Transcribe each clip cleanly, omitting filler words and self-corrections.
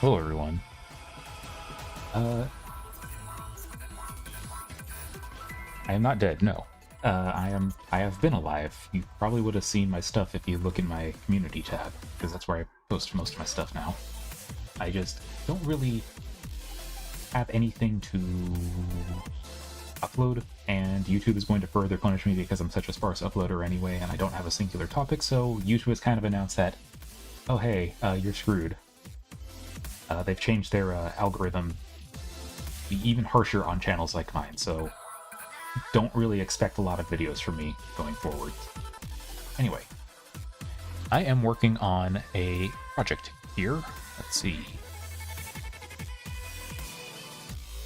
Hello, everyone. I am not dead, no. I have been alive. You probably would have seen my stuff if you look in my community tab, because that's where I post most of my stuff now. I just don't really have anything to upload, and YouTube is going to further punish me because I'm such a sparse uploader anyway, and I don't have a singular topic, so YouTube has kind of announced that, oh hey, you're screwed. They've changed their algorithm to be even harsher on channels like mine, so don't really expect a lot of videos from me going forward. Anyway, I am working on a project here. Let's see.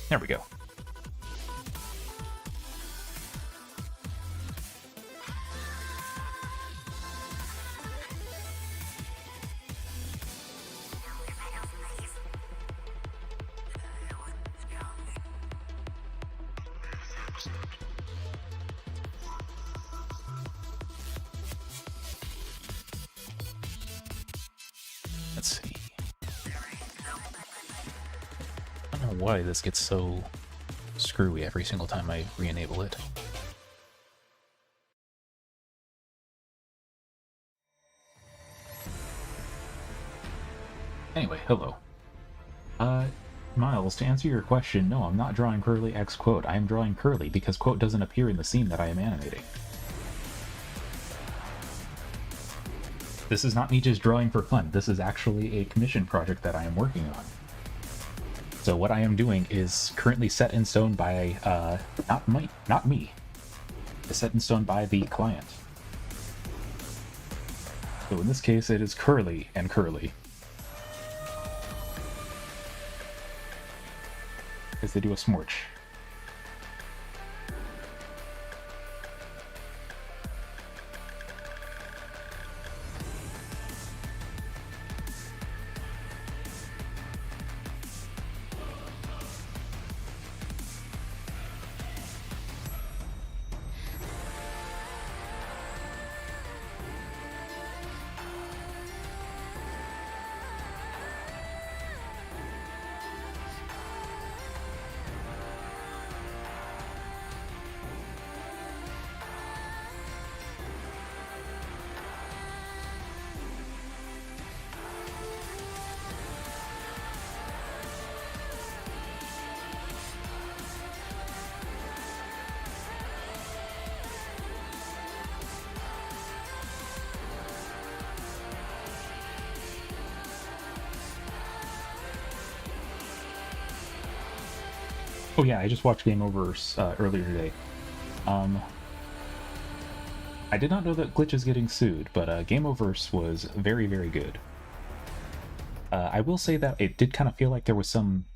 There we go. Let's see. I don't know why this gets so screwy every single time I re-enable it. Anyway, hello. Miles, to answer your question, no, I'm not drawing Curly X quote. I am drawing Curly because quote doesn't appear in the scene that I am animating. This is not me just drawing for fun. This is actually a commission project that I am working on. So what I am doing is currently set in stone by, not me. It's set in stone by the client. So in this case, it is Curly and Curly. Because they do a smorch. Oh yeah, I just watched Game Over's earlier today. I did not know that Glitch is getting sued, but Game Over's was very, very good. I will say that it did kind of feel like there was some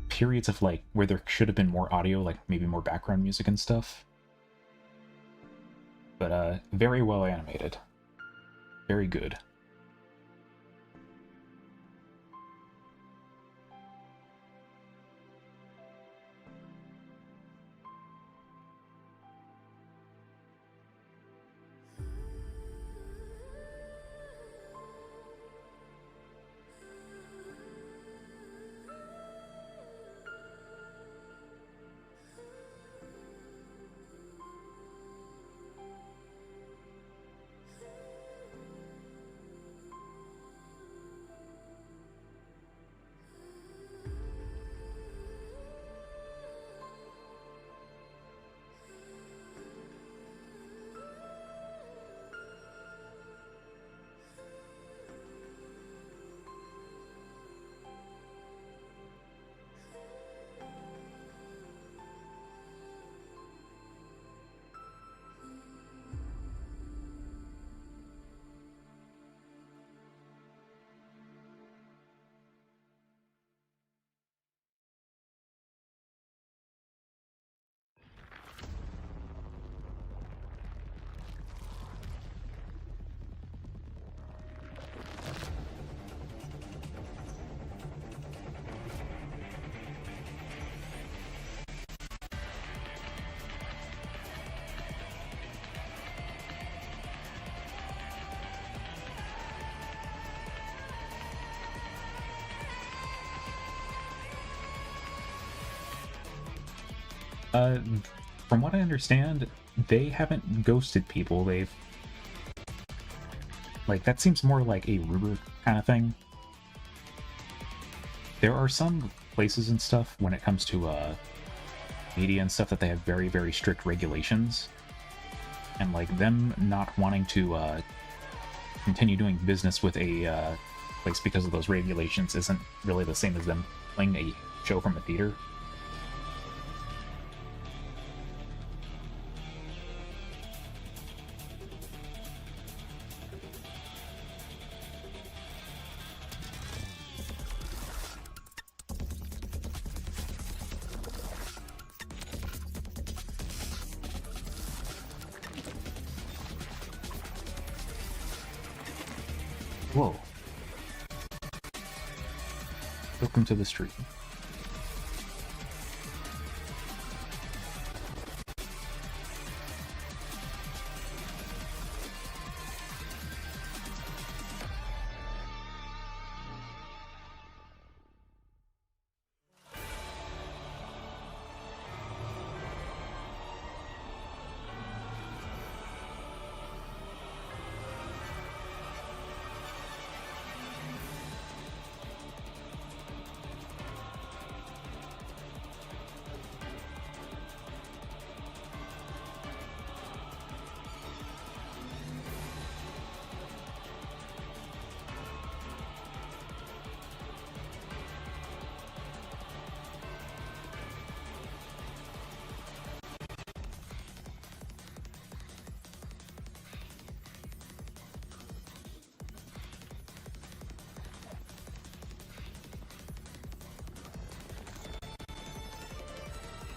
periods of like where there should have been more audio, like maybe more background music and stuff. But very well animated. Very good. Uh, from what I understand, they haven't ghosted people. They've like that seems more like a rumor kind of thing. There are some places and stuff when it comes to media and stuff that they have very, very strict regulations, and like them not wanting to continue doing business with a place because of those regulations isn't really the same as them playing a show from a theater. Whoa. Welcome to the street.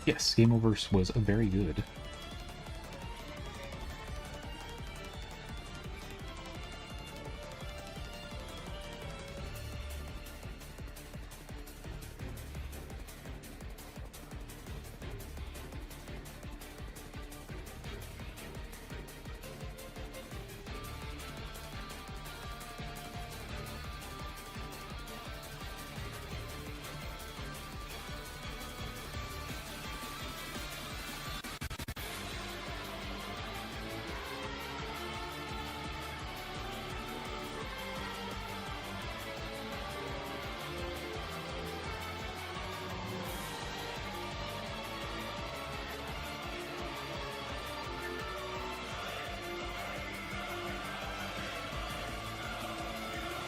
Yes, Game Overs was very good.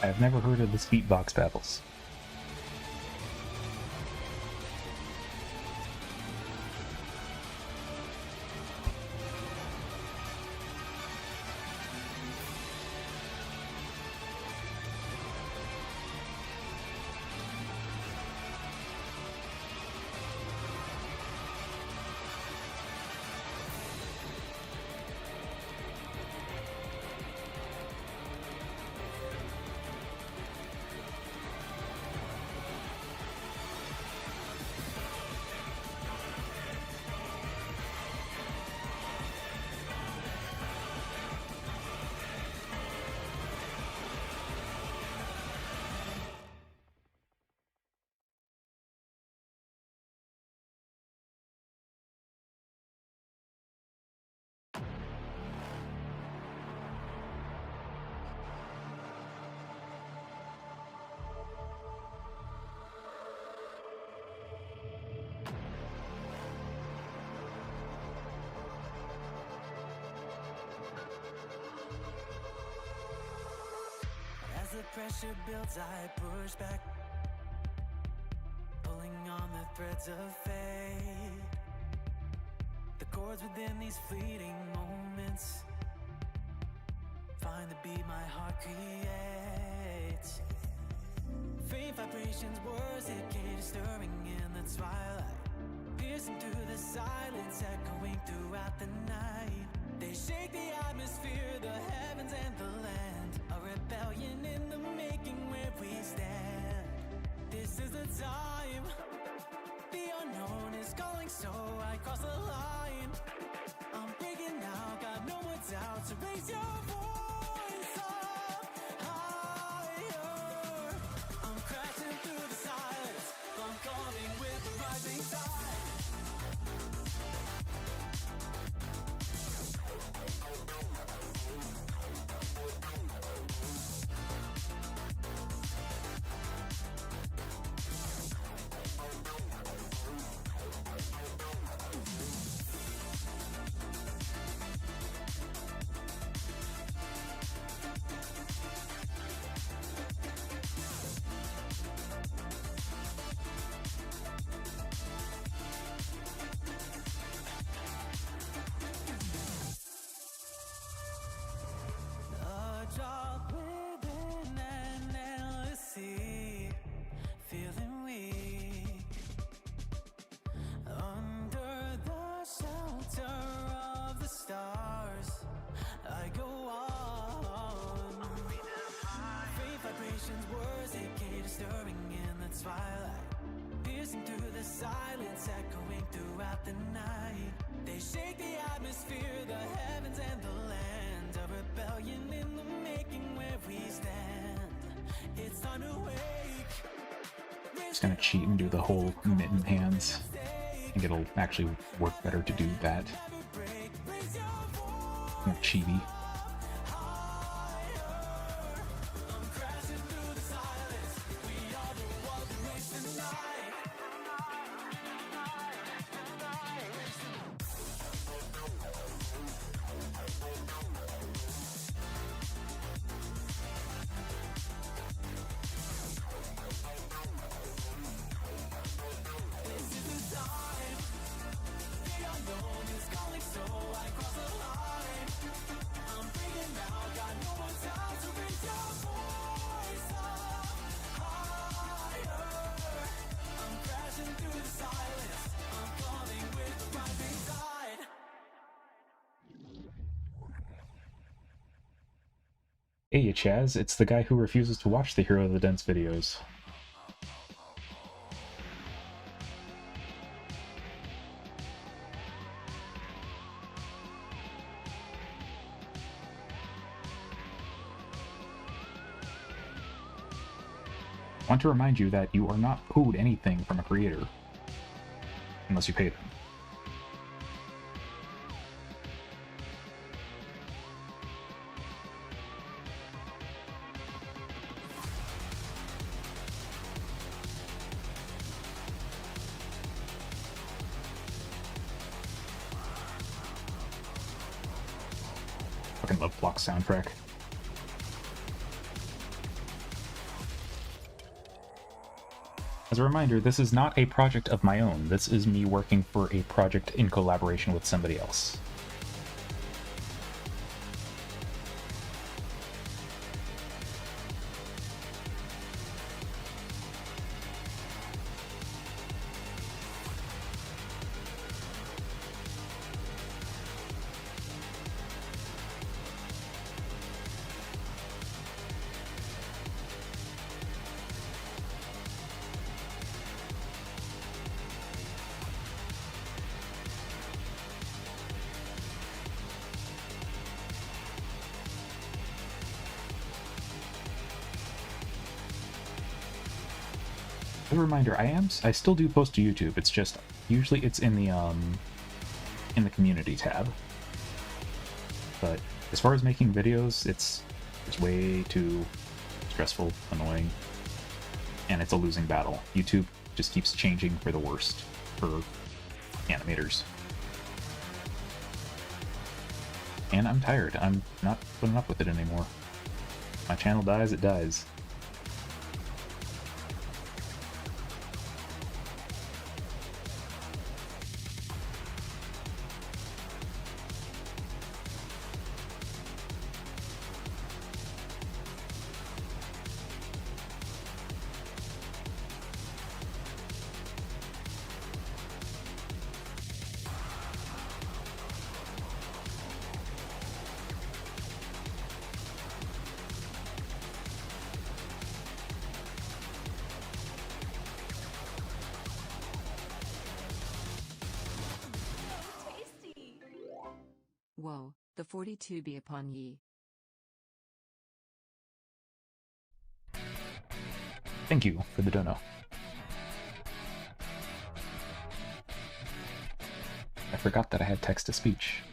I've never heard of this beatbox battles. As the pressure builds, I push back, pulling on the threads of fate. The chords within these fleeting moments find the beat my heart creates. Faint vibrations, words decay, stirring in the twilight, piercing through the silence, echoing throughout the night. They shake the atmosphere, the heavens and the land, a rebellion in the making where we stand. This is the time, the unknown is calling, so I cross the line. I'm breaking out, got no more doubt, so raise your voice up higher. I'm crashing through the silence, I'm calling with the rising tide. A drop within an endless sea, feeling weak. Under the shelter of the stars, I go on. Faint vibrations, words decay, stirring in the twilight, piercing through the silence, echoing throughout the night. They shake the atmosphere, the heavens and the land. A rebellion in the making where we stand. It's time to wake. Just gonna cheat and do the whole mitten hands. I think it'll actually work better to do that. More cheaty. Hey Chaz, it's the guy who refuses to watch the Hero of the Dense videos. I want to remind you that you are not owed anything from a creator, unless you pay them. Fucking love Block soundtrack. As a reminder, this is not a project of my own. This is me working for a project in collaboration with somebody else. As a reminder, I still do post to YouTube. It's just usually it's in the community tab. But as far as making videos, it's way too stressful, annoying, and it's a losing battle. YouTube just keeps changing for the worst for animators. And I'm tired. I'm not putting up with it anymore. My channel dies, it dies. Woe, the 42 be upon ye. Thank you for the dono. I forgot that I had text-to-speech.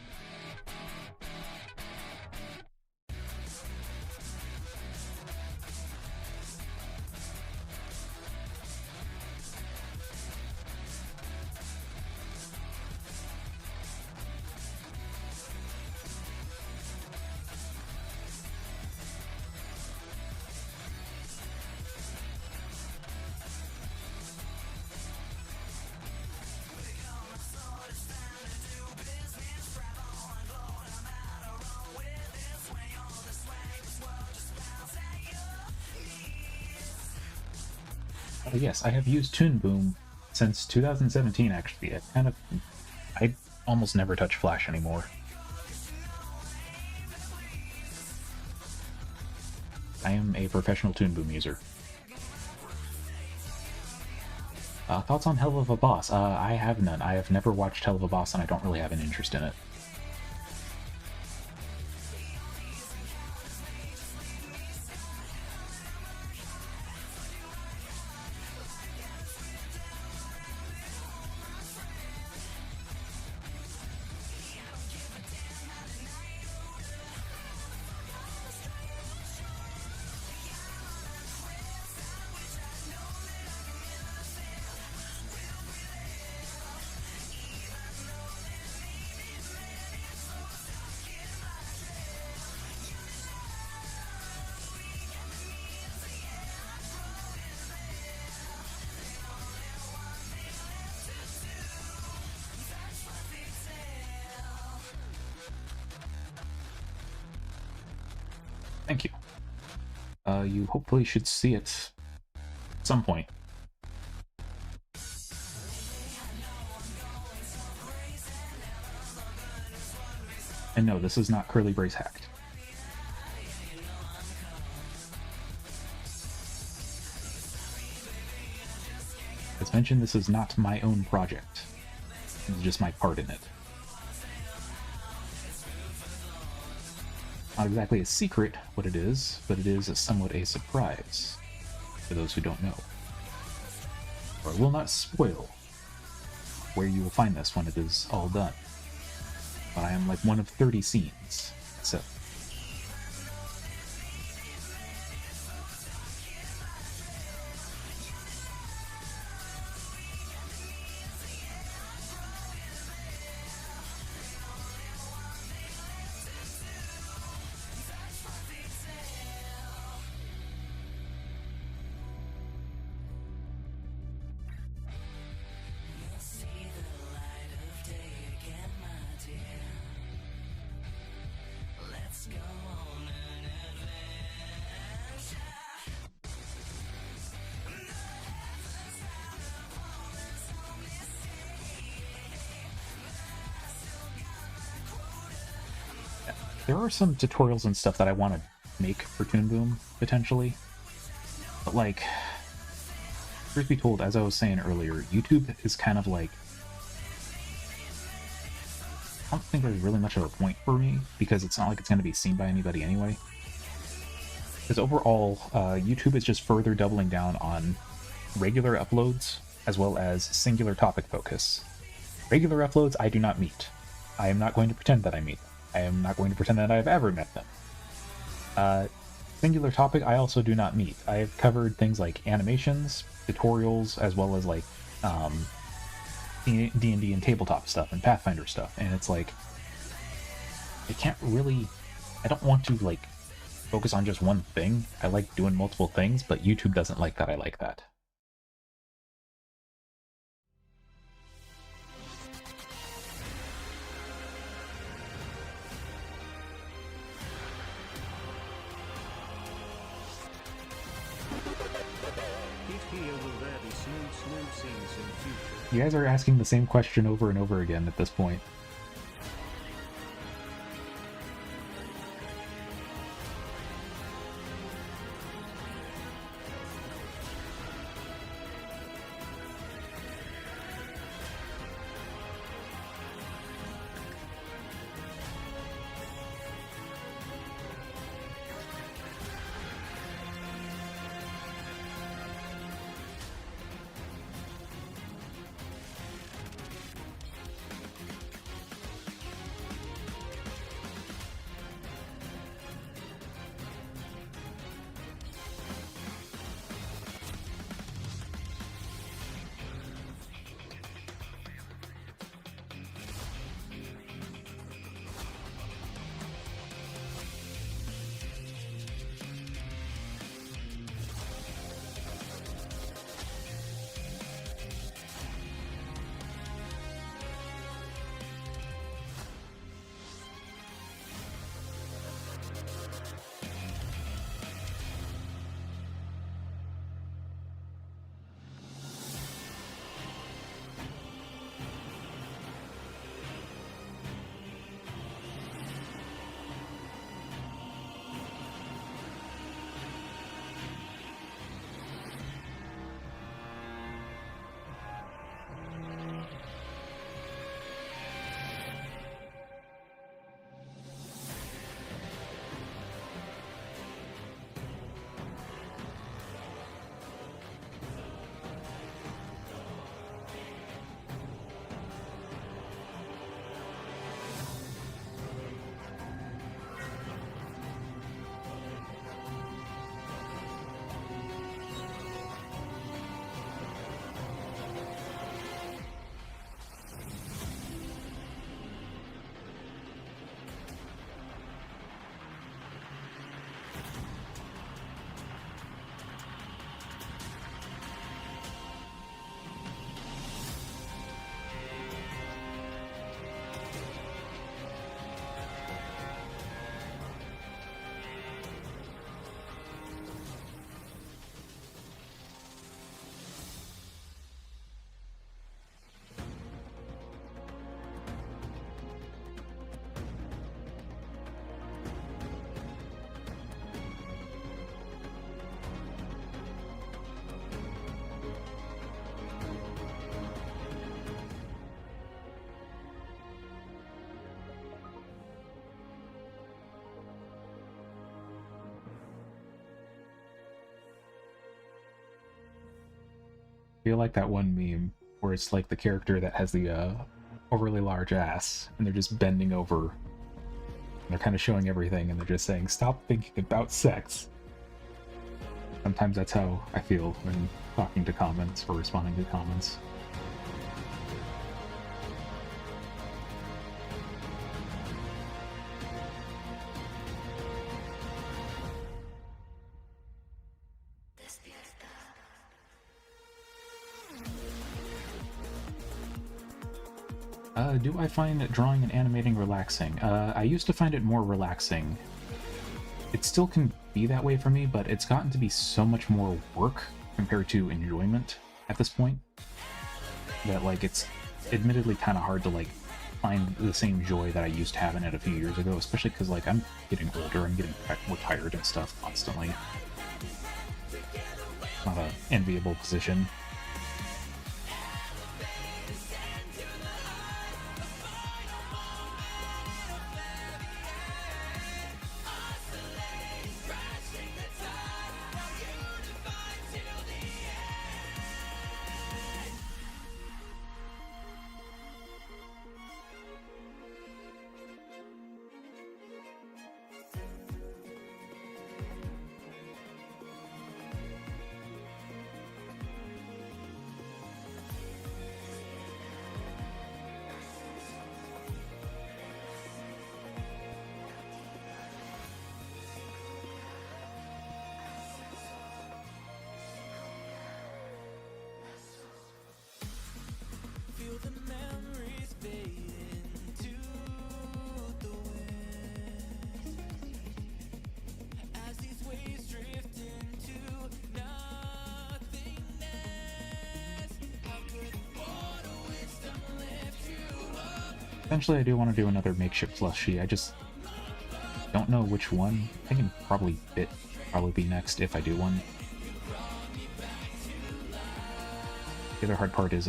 Yes, I have used Toon Boom since 2017, actually. I almost never touch Flash anymore. I am a professional Toon Boom user. Thoughts on Hell of a Boss? I have none. I have never watched Hell of a Boss, and I don't really have an interest in it. Thank you. You hopefully should see it at some point. And no, this is not Curly Brace hacked. As mentioned, this is not my own project. It's just my part in it. Not exactly a secret what it is, but it is somewhat a surprise for those who don't know. Or I will not spoil where you will find this when it is all done. But I am like one of 30 scenes, so... There are some tutorials and stuff that I want to make for Toon Boom, potentially. But, like, truth be told, as I was saying earlier, YouTube is kind of like... I don't think there's really much of a point for me, because it's not like it's going to be seen by anybody anyway. Because overall, YouTube is just further doubling down on regular uploads, as well as singular topic focus. Regular uploads I do not meet. I am not going to pretend that I meet them. I am not going to pretend that I've ever met them. Singular topic I also do not meet. I have covered things like animations, tutorials, as well as like D&D and tabletop stuff and Pathfinder stuff, and it's like I don't want to like focus on just one thing. I like doing multiple things, but YouTube doesn't like that I like that. You guys are asking the same question over and over again at this point. feel like that one meme where it's like the character that has the overly large ass, and they're just bending over. And they're kind of showing everything, and they're just saying, "Stop thinking about sex." Sometimes that's how I feel when talking to comments or responding to comments. Do I find drawing and animating relaxing? I used to find it more relaxing. It still can be that way for me, but it's gotten to be so much more work compared to enjoyment at this point that, like, it's admittedly kind of hard to, like, find the same joy that I used to have in it a few years ago, especially because, like, I'm getting older, I'm getting more tired and stuff constantly. Not an enviable position. Feel the memories fade into the wind as these waves drift into nothingness. How could mortal wisdom lift you up? Eventually I do want to do another makeshift plushie. I just don't know which one. I can probably be next if I do one. The other hard part is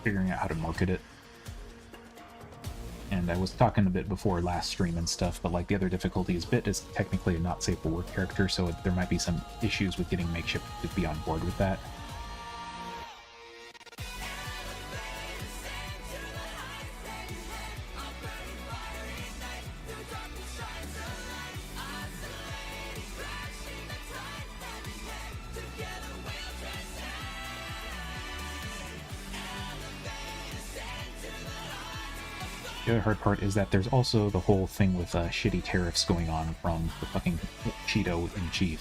figuring out how to market it. And I was talking a bit before last stream and stuff, but like the other difficulty is Bit is technically a not safe for work character, so there might be some issues with getting Makeshift to be on board with that. The other hard part is that there's also the whole thing with shitty tariffs going on from the fucking Cheeto-in-Chief.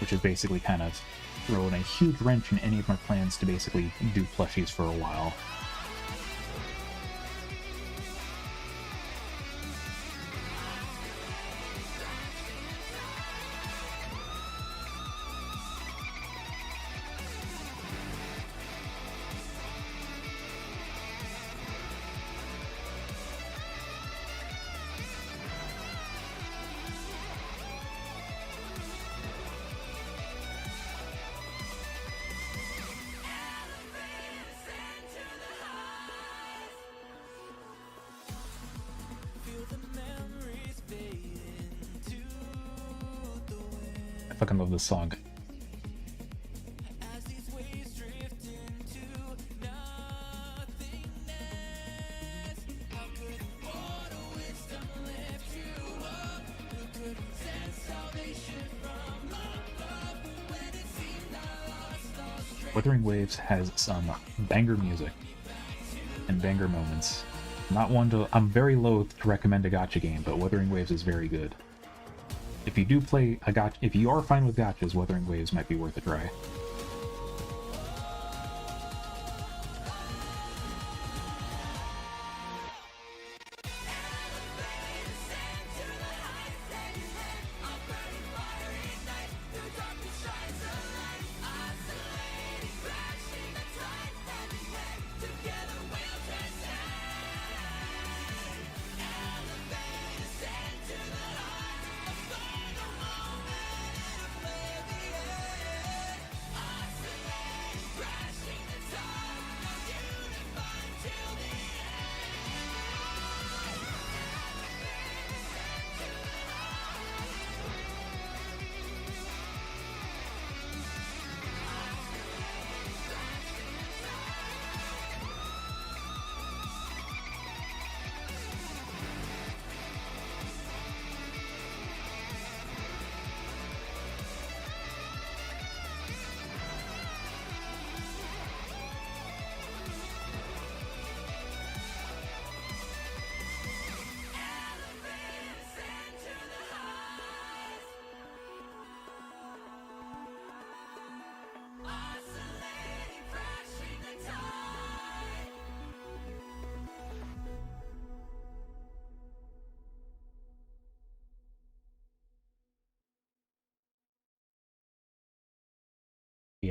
Which is basically kind of throwing a huge wrench in any of my plans to basically do plushies for a while. I fucking love this song. Wuthering Waves has some banger music and banger moments. I'm very loath to recommend a gacha game, but Wuthering Waves is very good. If you do play a gacha, if you are fine with gachas, Wuthering Waves might be worth a try.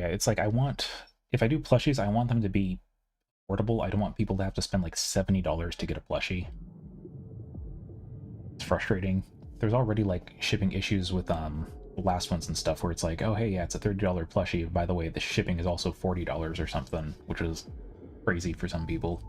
yeah, it's like if I do plushies, I want them to be affordable. I don't want people to have to spend like $70 to get a plushie. It's frustrating. There's already like shipping issues with the last ones and stuff where it's like, oh hey, yeah, it's a $30 plushie. By the way, the shipping is also $40 or something, which is crazy for some people.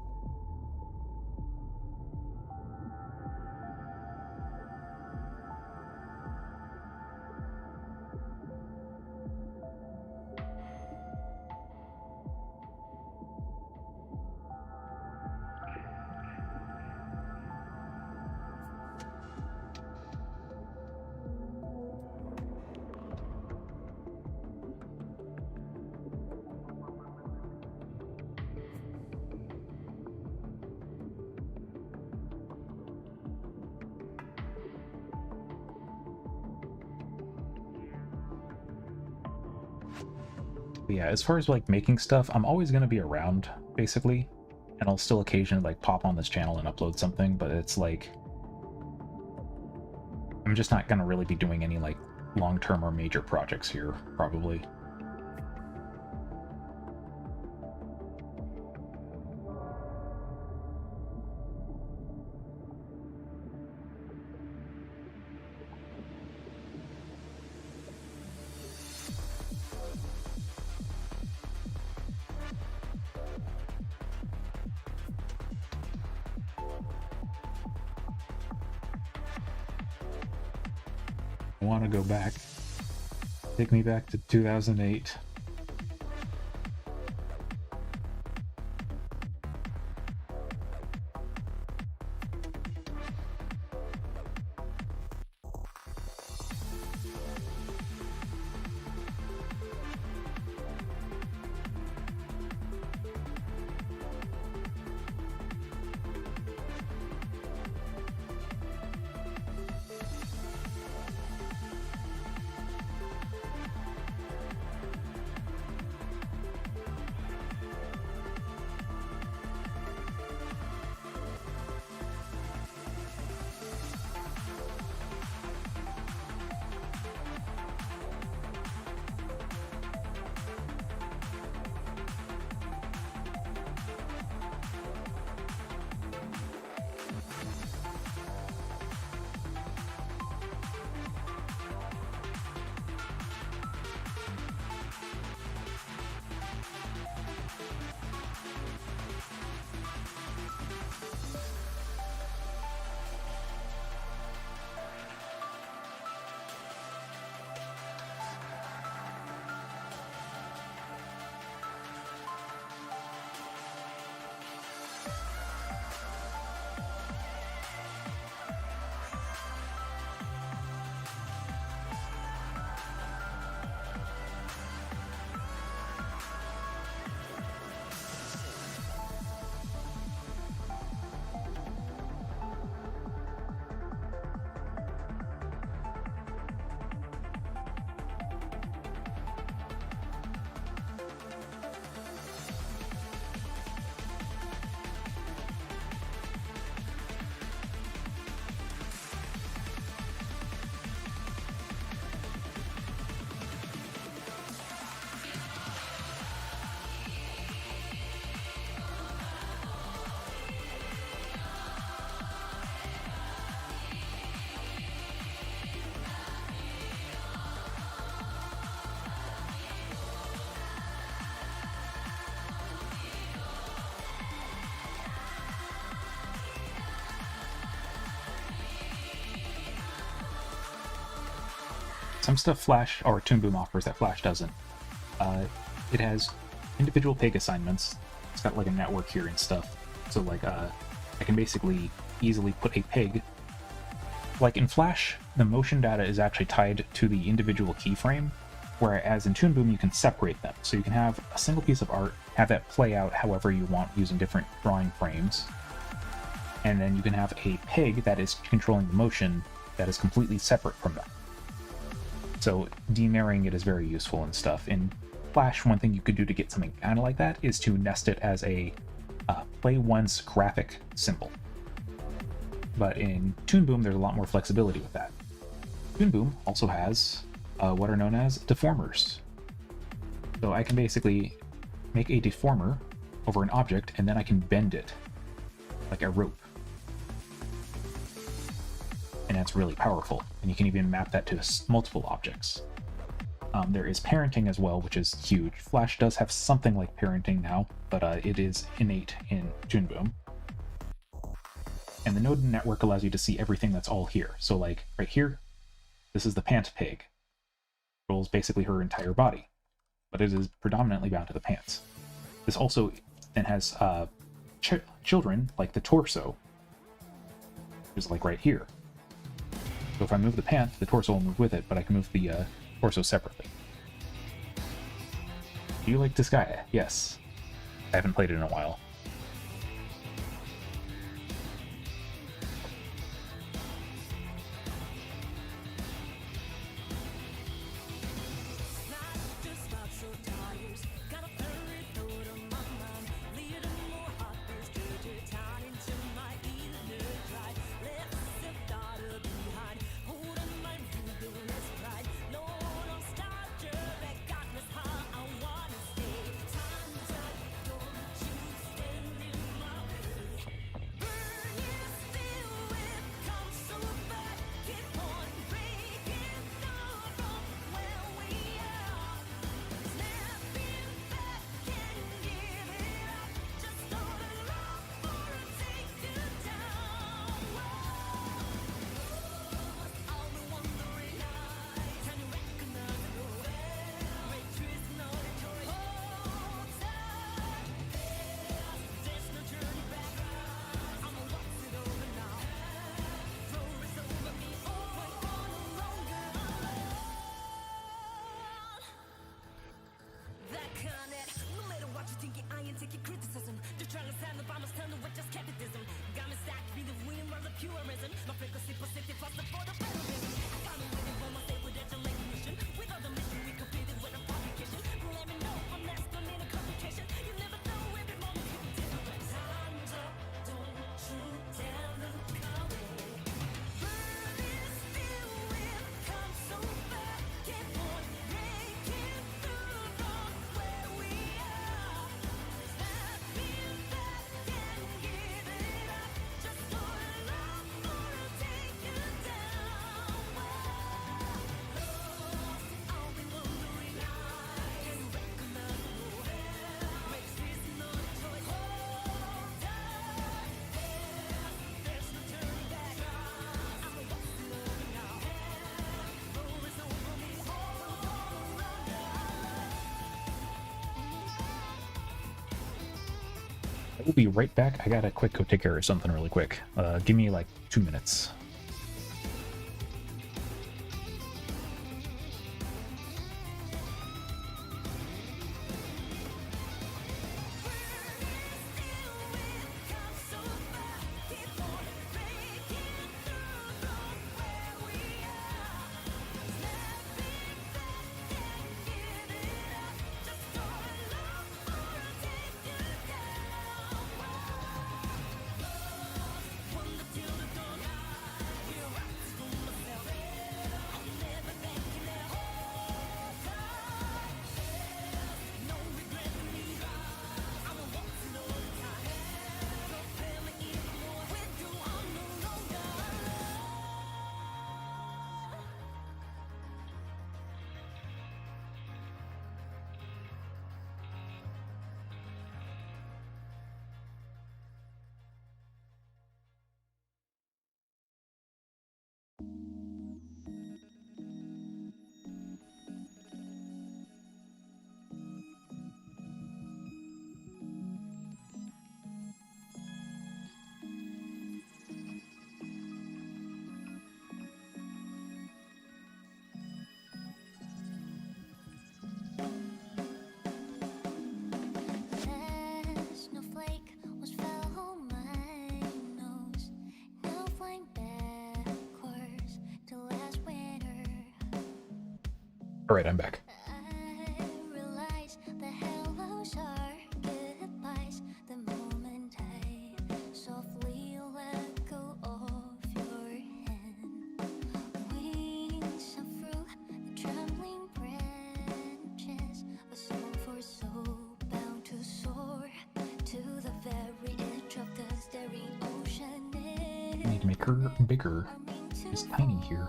But yeah, as far as like making stuff, I'm always going to be around basically, and I'll still occasionally like pop on this channel and upload something, but it's like I'm just not going to really be doing any like long-term or major projects here probably. I want to go back. Take me back to 2008. Some stuff Flash or Toon Boom offers that Flash doesn't. It has individual pig assignments. It's got like a network here and stuff. So like I can basically easily put a pig. Like in Flash, the motion data is actually tied to the individual keyframe, whereas in Toon Boom you can separate them. So you can have a single piece of art, have that play out however you want using different drawing frames, and then you can have a pig that is controlling the motion that is completely separate from that. So demarrying it is very useful and stuff. In Flash, one thing you could do to get something kind of like that is to nest it as a play once graphic symbol. But in Toon Boom, there's a lot more flexibility with that. Toon Boom also has what are known as deformers. So I can basically make a deformer over an object, and then I can bend it like a rope. And that's really powerful. And you can even map that to multiple objects. There is parenting as well, which is huge. Flash does have something like parenting now, but it is innate in Toon Boom. And the node network allows you to see everything that's all here. So like right here, this is the pant pig. Controls basically her entire body, but it is predominantly bound to the pants. This also then has children, like the torso, which is like right here. So if I move the pant, the torso will move with it, but I can move the torso separately. Do you like Disgaea? Yes. I haven't played it in a while. I will be right back. I gotta quick go take care of something really quick. Give me like 2 minutes. All right, I'm back. to make her bigger. She's tiny here.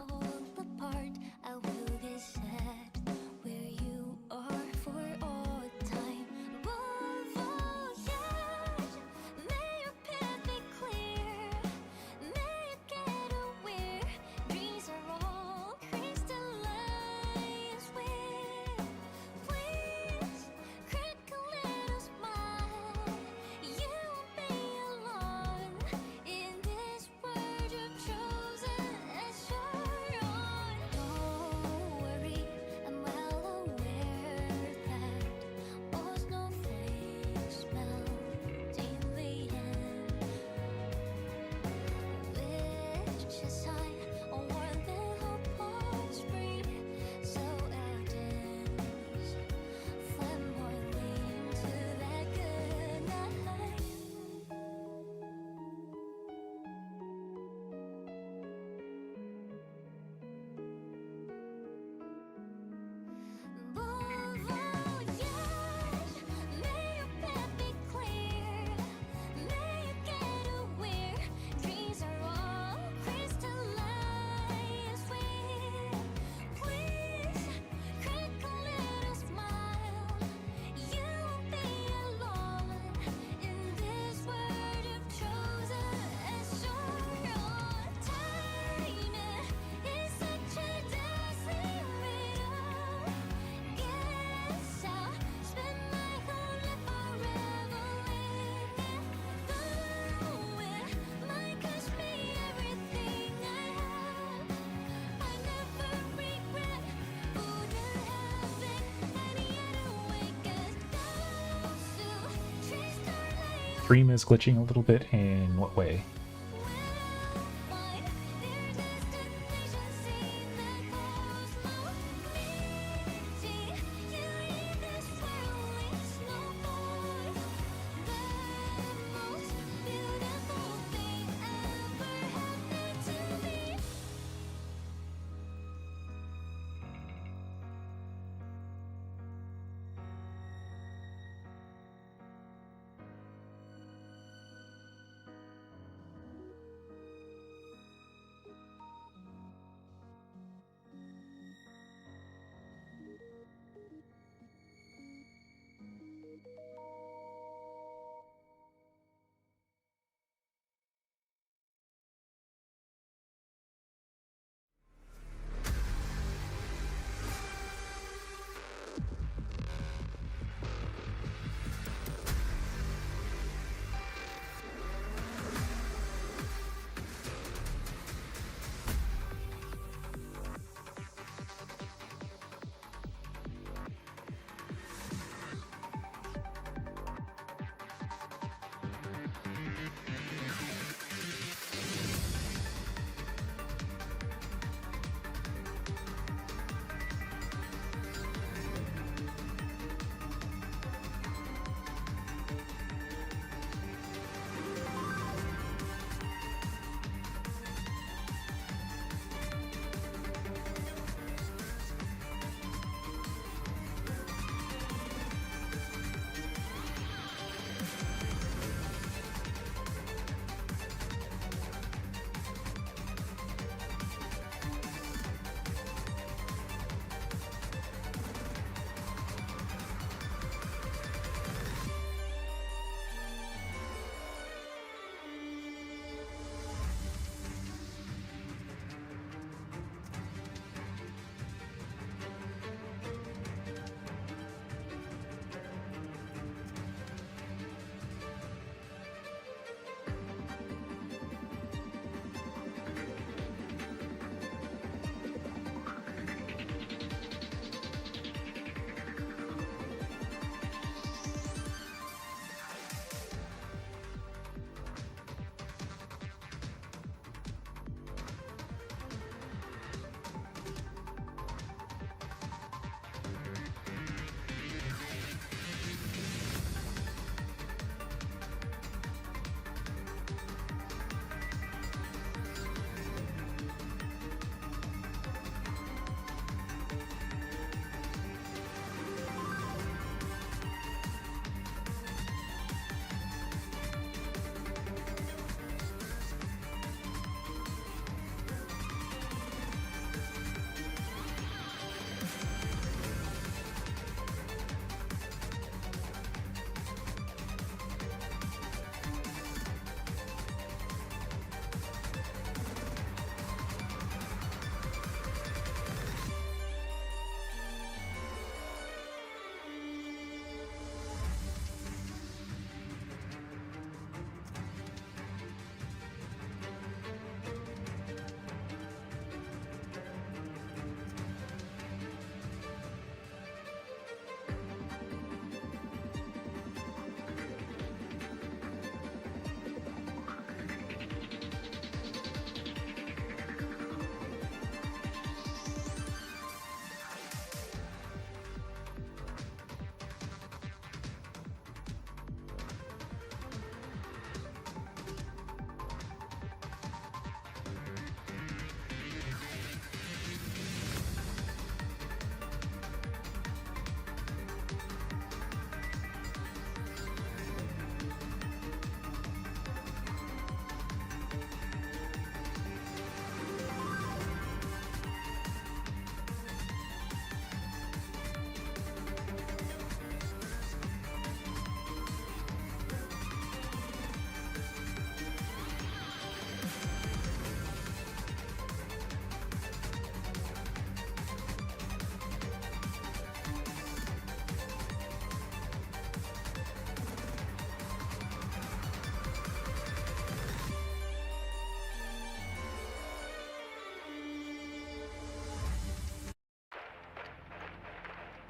Stream is glitching a little bit. In what way?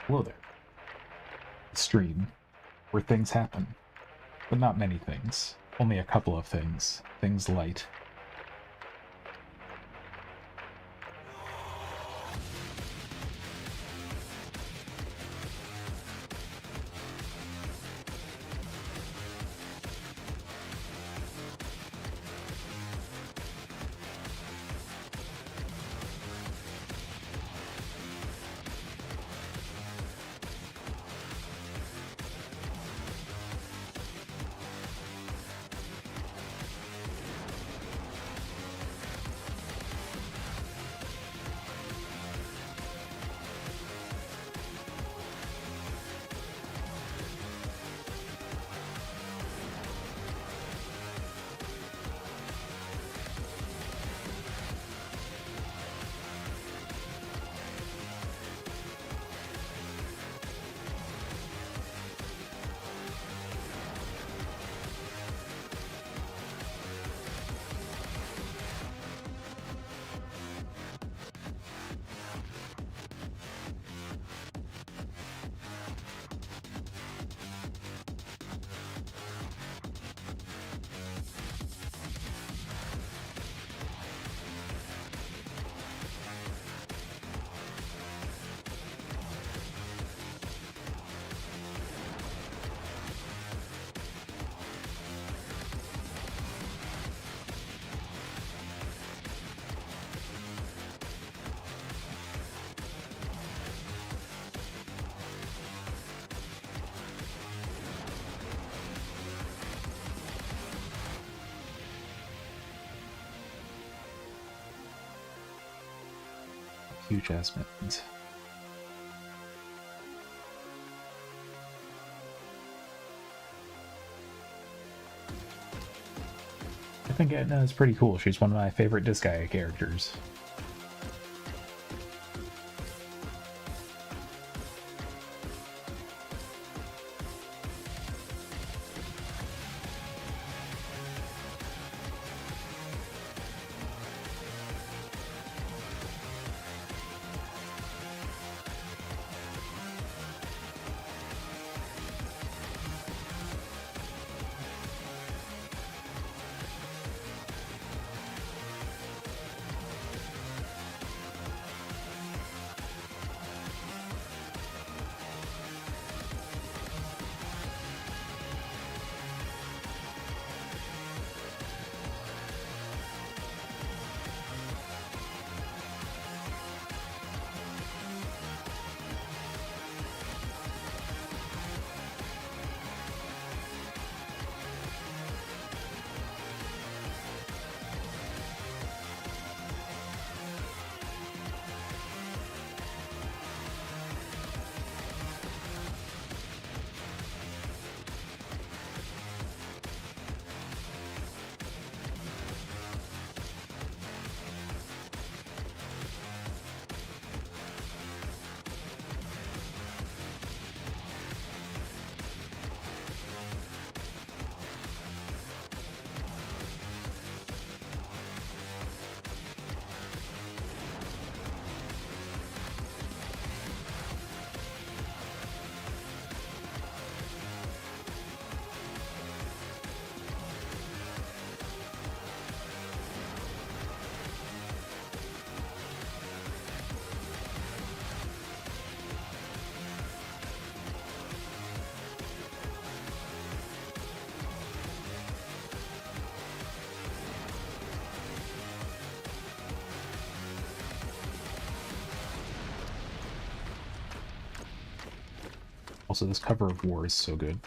Hello there. A stream where things happen, but not many things. Only a couple of things. Things light. Huge ass mittens. I think Etna is pretty cool. She's one of my favorite Disgaea characters. Also, this cover of War is so good.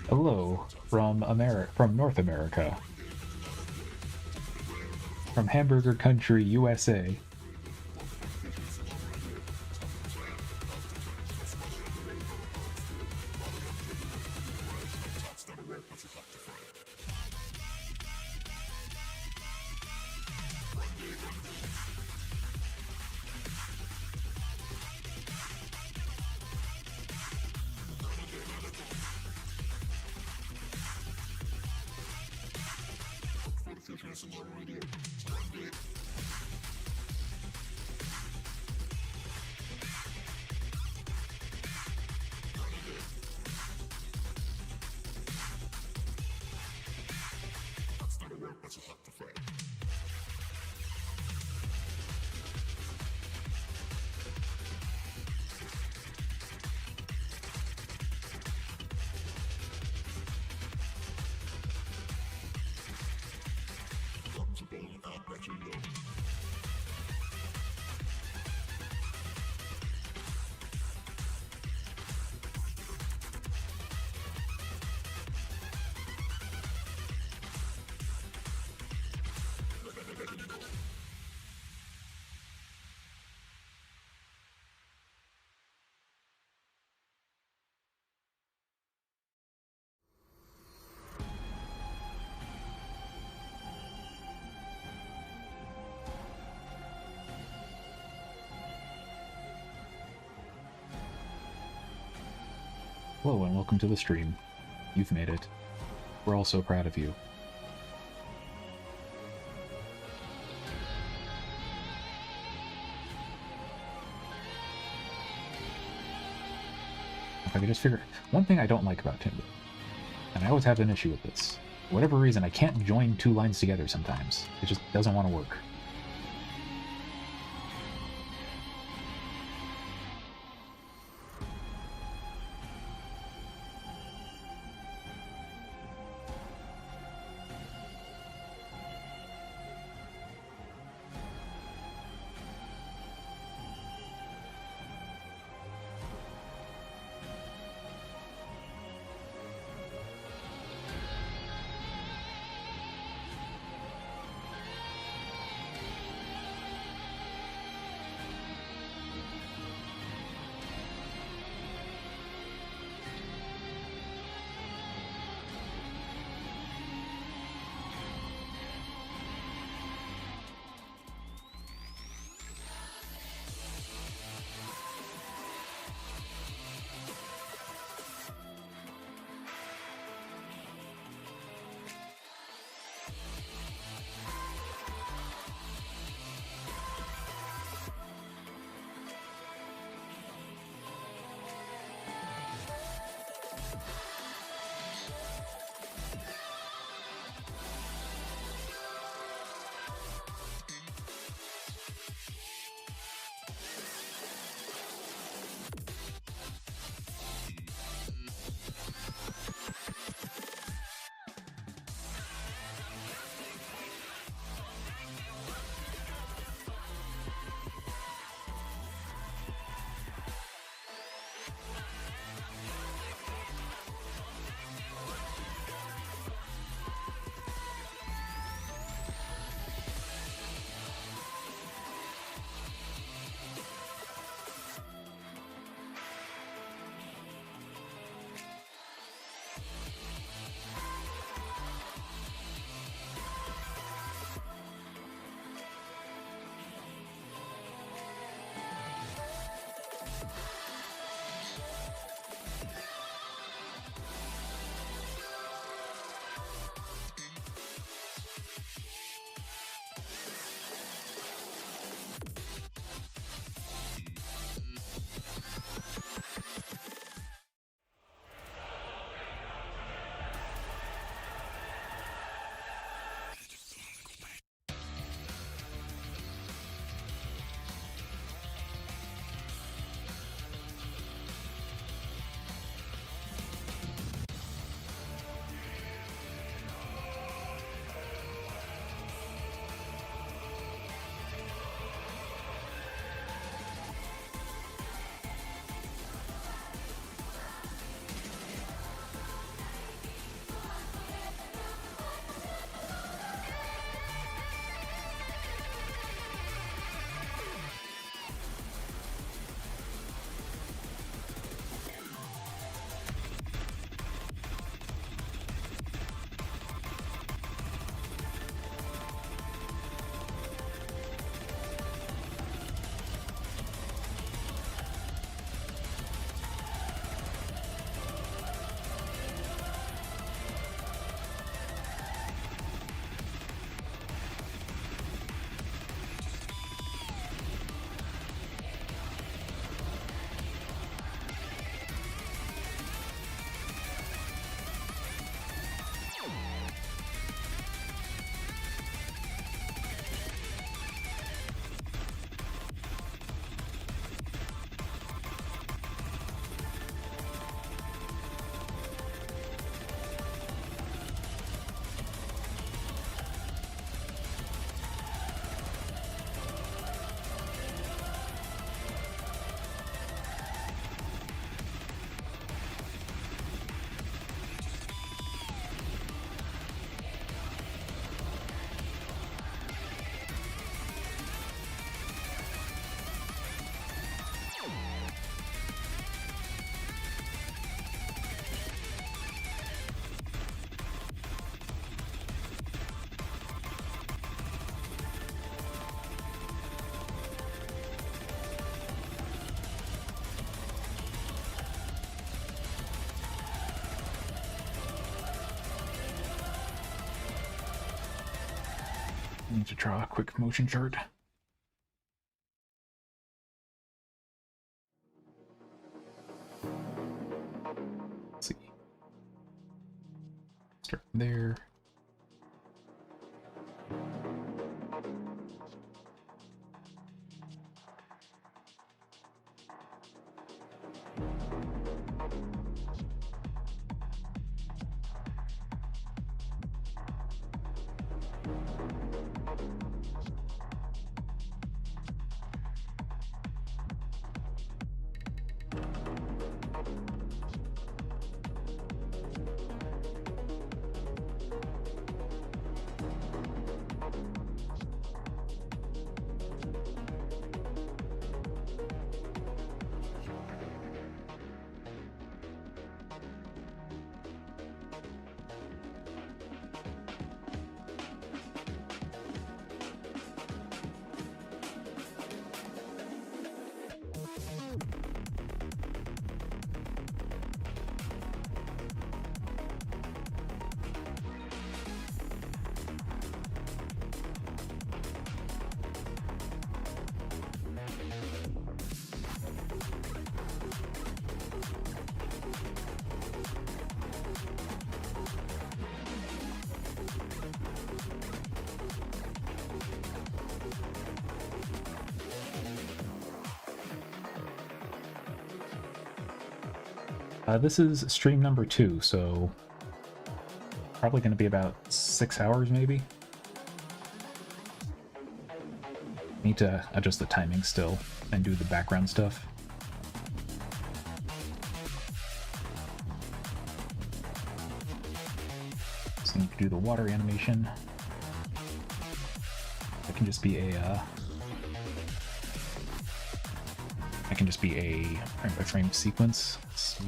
Hello from North America, from Hamburger Country, USA. Hello and welcome to the stream. You've made it. We're all so proud of you. If I could just figure... One thing I don't like about Toon, and I always have an issue with this, for whatever reason, I can't join two lines together sometimes. It just doesn't want to work. need to draw a quick motion chart. Let's see. Start there. This is stream number 2, so probably going to be about 6 hours, maybe. Need to adjust the timing still and do the background stuff. So need to do the water animation. It can just be a frame-by-frame sequence. Let's see.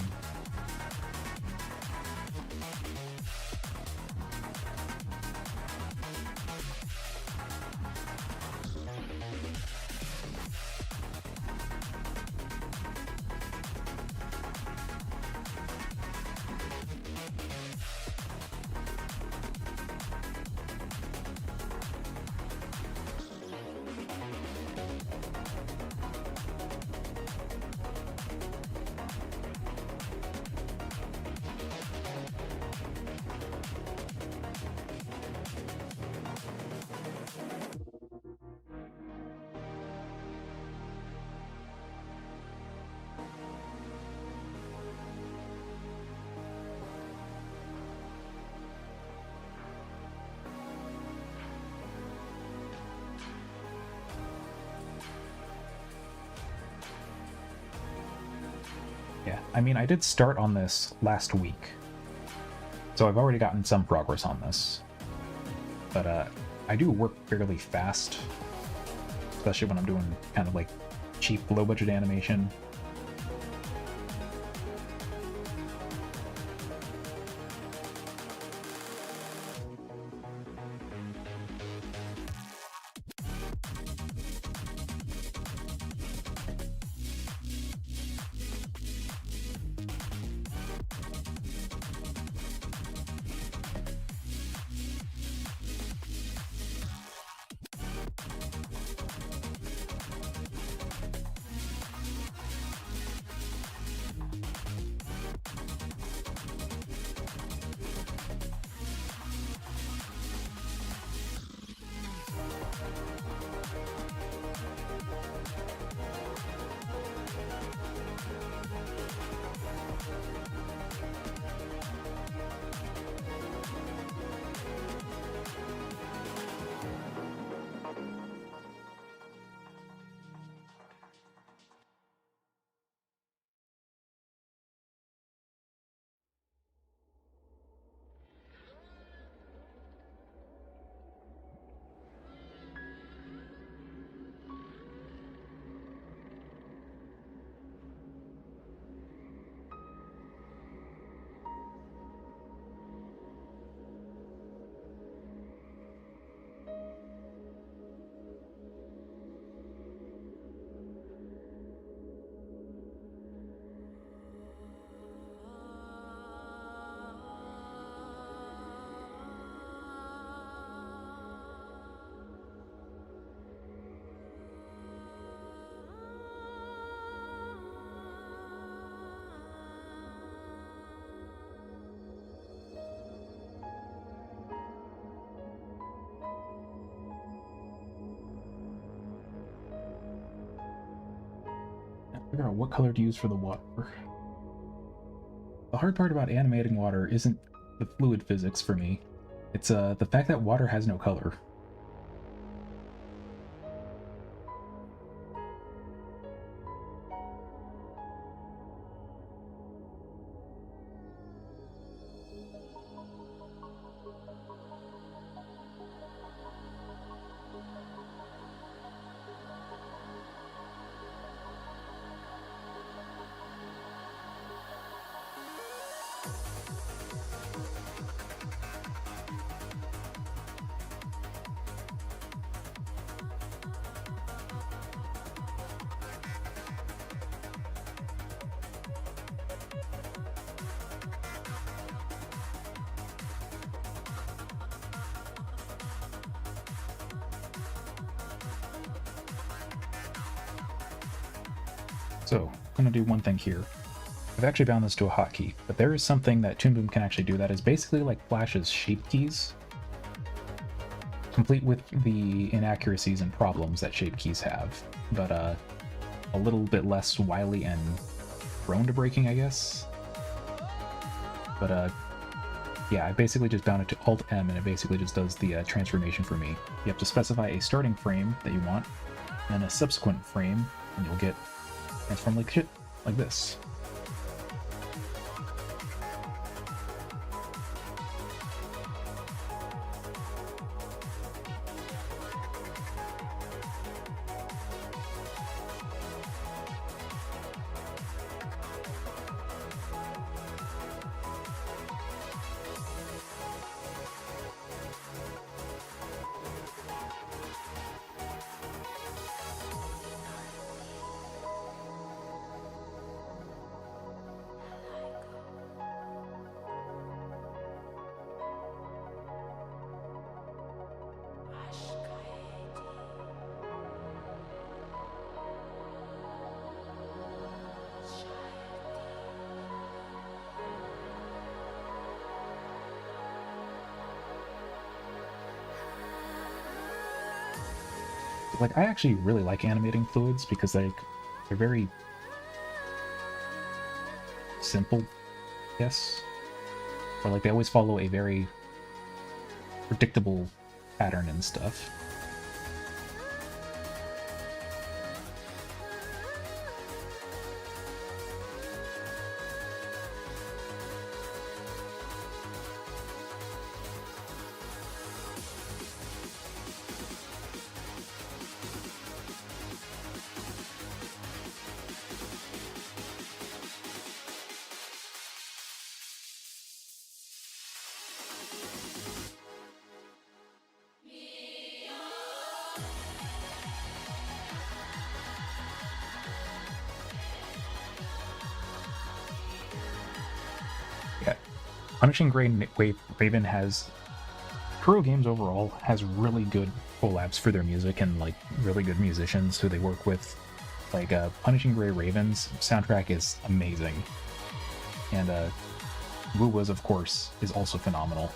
Yeah, I mean, I did start on this last week, so I've already gotten some progress on this. But I do work fairly fast, especially when I'm doing kind of like cheap, low-budget animation. Figure out what color to use for the water. The hard part about animating water isn't the fluid physics for me. It's the fact that water has no color. So, I'm going to do one thing here. I've actually bound this to a hotkey, but there is something that Toon Boom can actually do that is basically like Flash's shape keys, complete with the inaccuracies and problems that shape keys have, but a little bit less wily and prone to breaking, I guess. But yeah, I basically just bound it to Alt-M, and it basically just does the transformation for me. You have to specify a starting frame that you want, and a subsequent frame, and you'll get transform like shit, like this. Like, I actually really like animating fluids because they're very simple, yes. Or like they always follow a very predictable pattern and stuff. Yeah, Punishing Gray Raven has Hiro Games overall has really good collabs for their music and like really good musicians who they work with. Like Punishing Gray Raven's soundtrack is amazing, and Wuwa's of course is also phenomenal.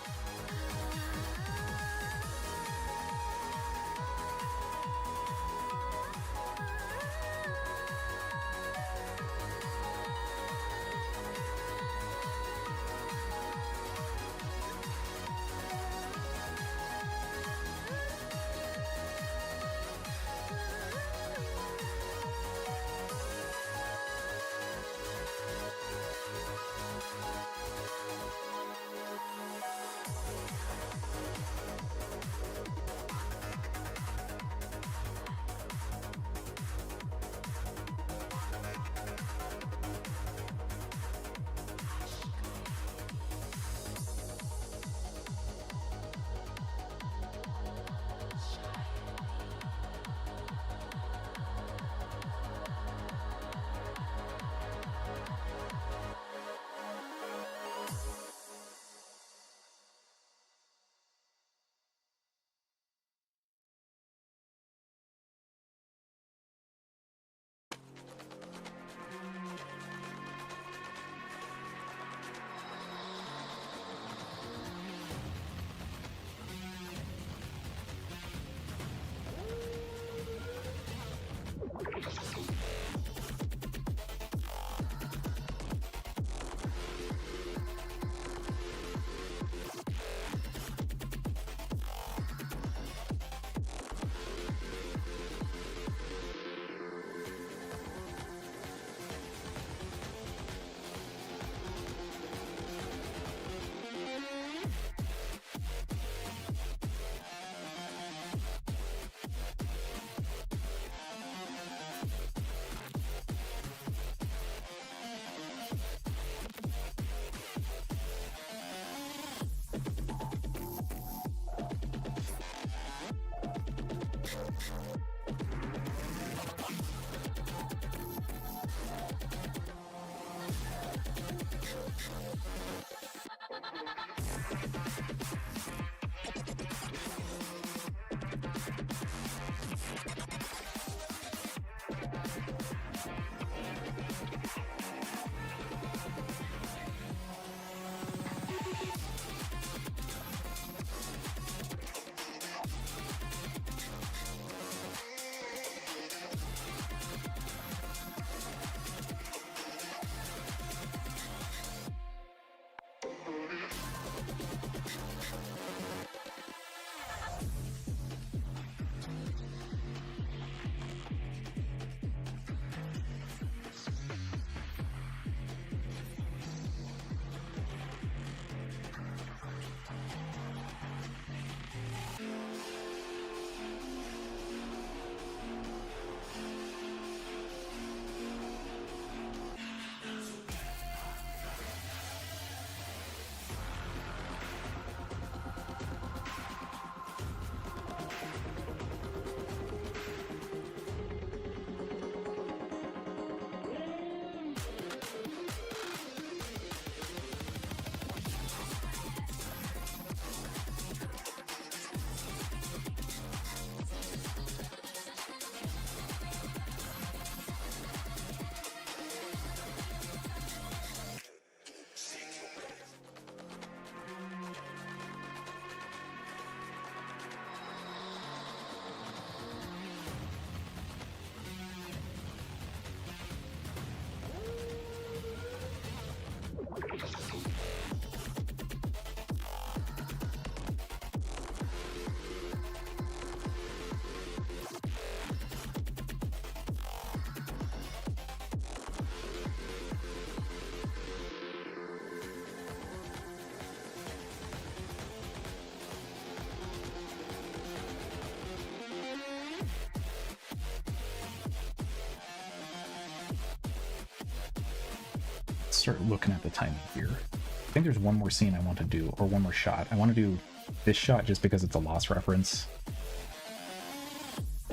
start looking at the timing here. I think there's one more scene I want to do, or one more shot. I want to do this shot just because it's a Lost reference.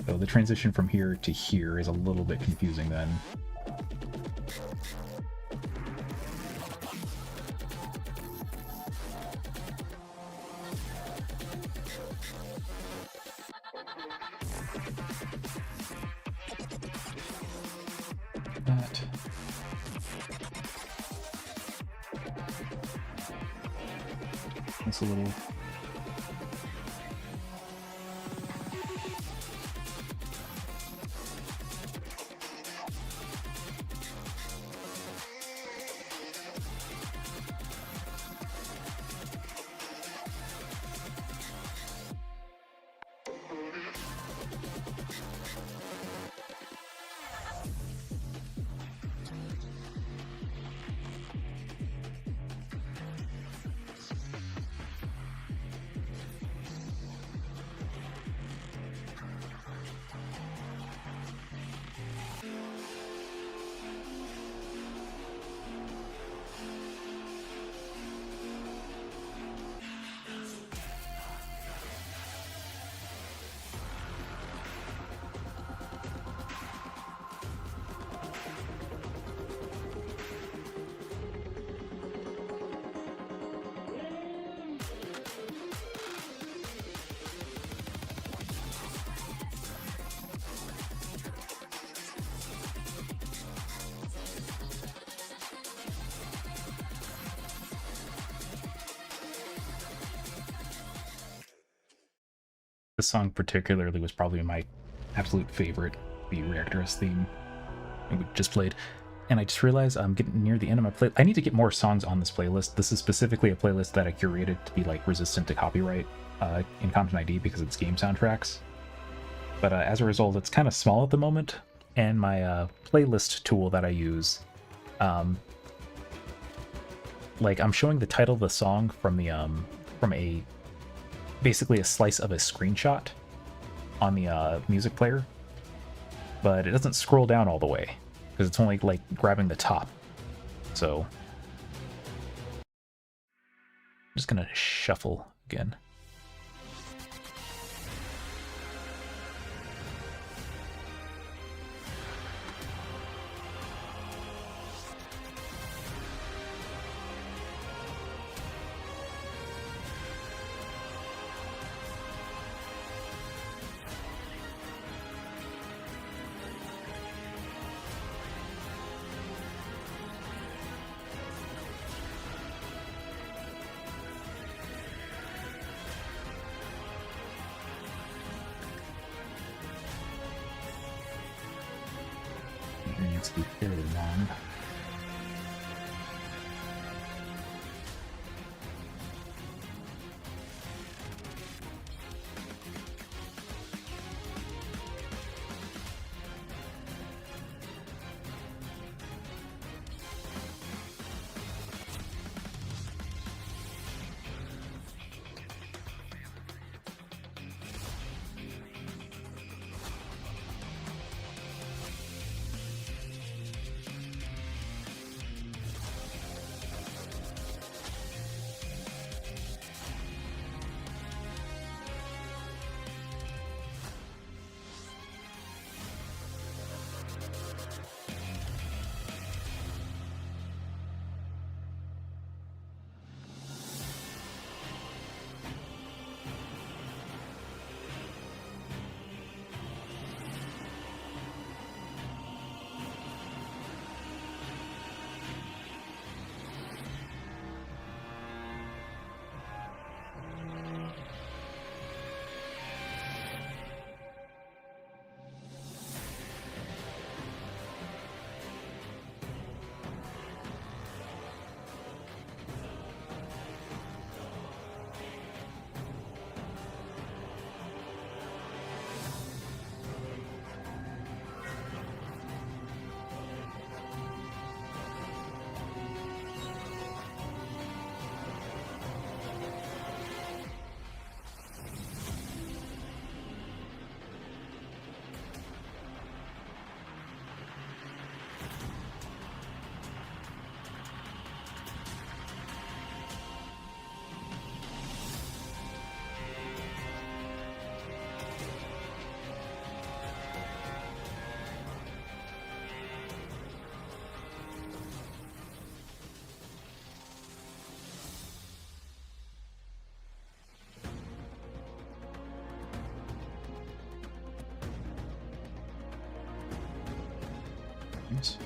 So the transition from here to here is a little bit confusing then. That. That's a little... This song particularly was probably my absolute favorite, the Reactoress theme we just played. And I just realized I'm getting near the end of my play. I need to get more songs on this playlist. This is specifically a playlist that I curated to be like resistant to copyright in Content ID because it's game soundtracks. But as a result, it's kind of small at the moment. And my playlist tool that I use, like I'm showing the title of the song from the basically a slice of a screenshot on the music player, but it doesn't scroll down all the way because it's only like grabbing the top. So I'm just gonna shuffle again. It needs to be fairly long. Nice.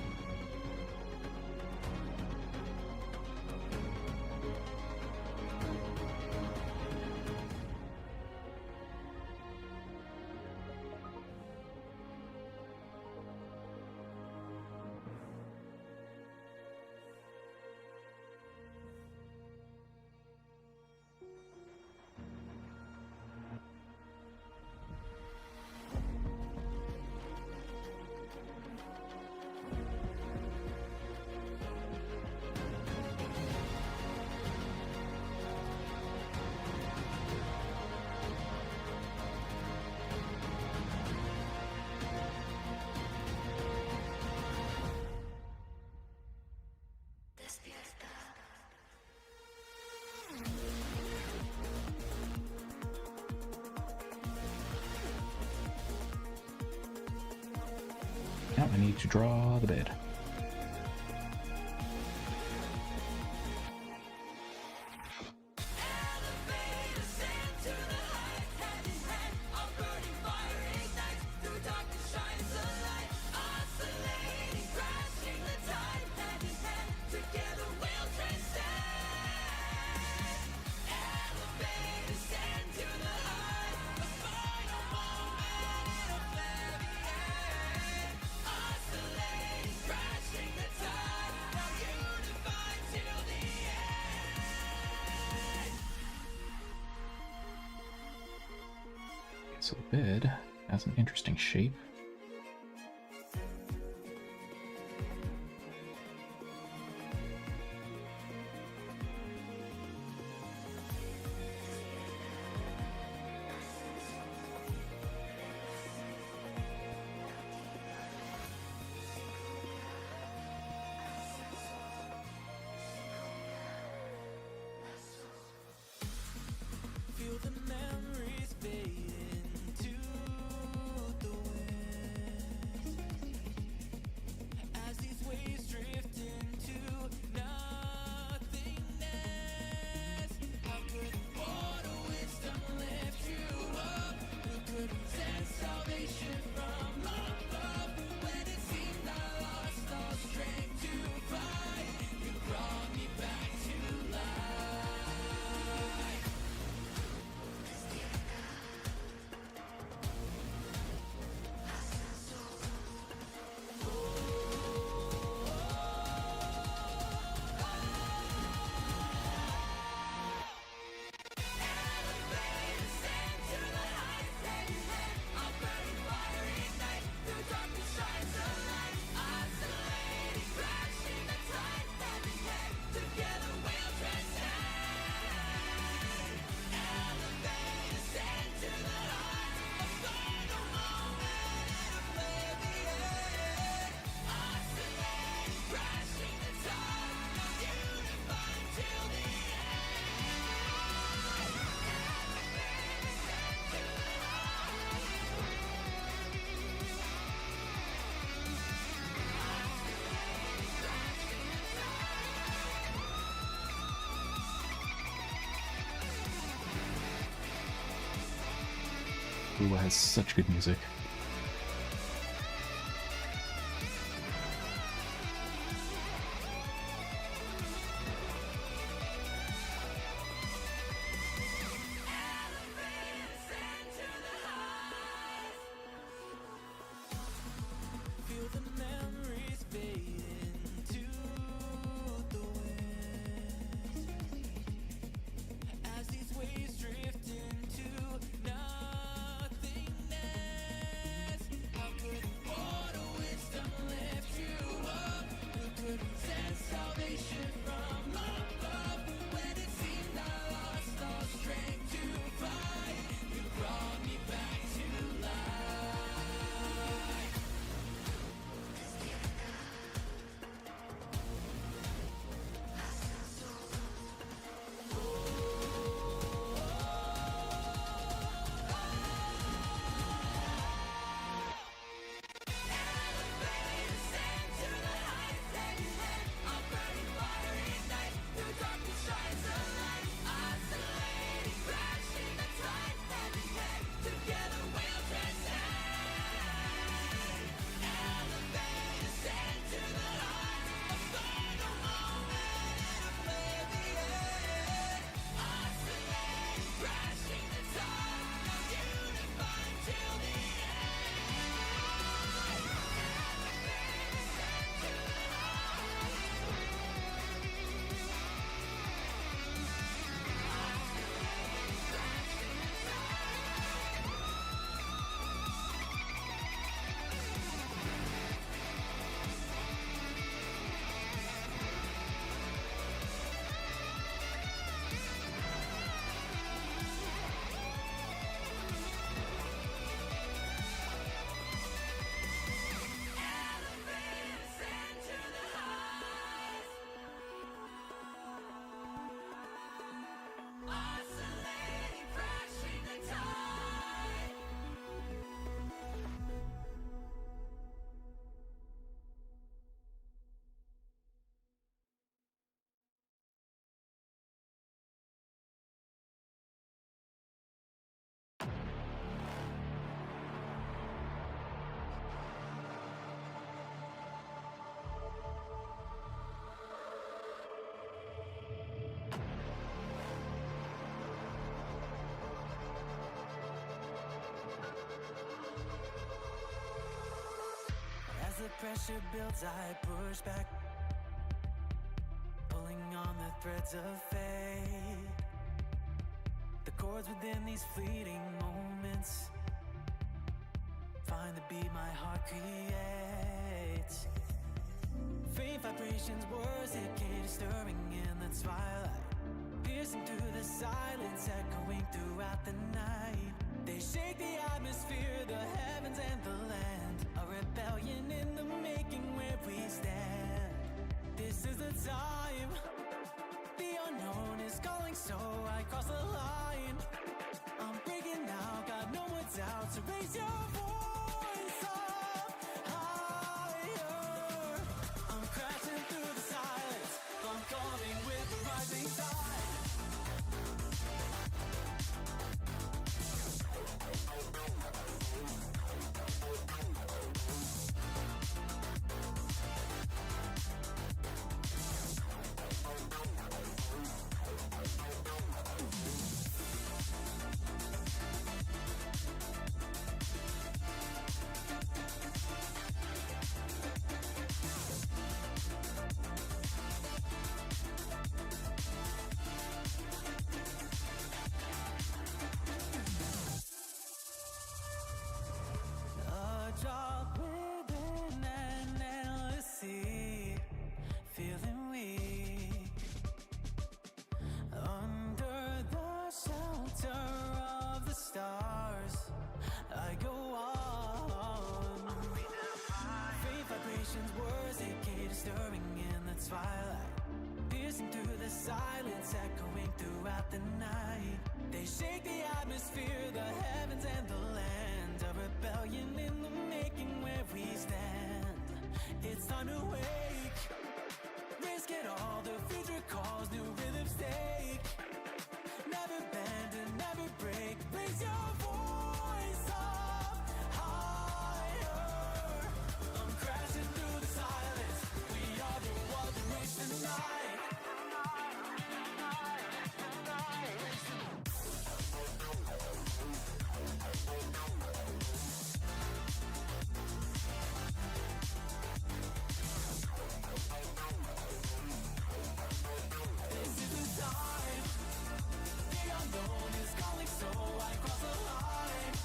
Now I need to draw the bed. So the bed has an interesting shape. Feel the memories fade into the wind as these waves drift into nothingness. How could mortal wisdom lift you up? Who could send salvation from above when it seemed I lost all strength to fight? You brought me back to life. Lua has such good music. Feel the memories fade into the wind as these waves drift into nothingness. the pressure builds, I push back, pulling on the threads of fate. The chords within these fleeting moments find the beat my heart creates. Faint vibrations, words that keep stirring in the twilight, piercing through the silence, echoing throughout the night. They shake the atmosphere, the heavens and the land, a rebellion in the making where we stand. This is the time, the unknown is calling, so I cross the line. I'm breaking now, got no more doubt, so raise your voice up higher. I'm crashing through the silence, I'm coming with the rising tide. A drop within an endless sea, feeling weak. Under the shelter of the stars, I go on. Faint vibrations, words they keep stirring in the twilight, piercing through the silence, echoing throughout the night. They shake the atmosphere, the heavens and the land, a rebellion in the making where we stand. It's time to wake, risk it all, the future calls, new rhythms take. Never bend and never break, raise your voice up higher. I'm crashing through the silence, we are the ones that race the night. This is the time, the unknown is calling, so I cross the line.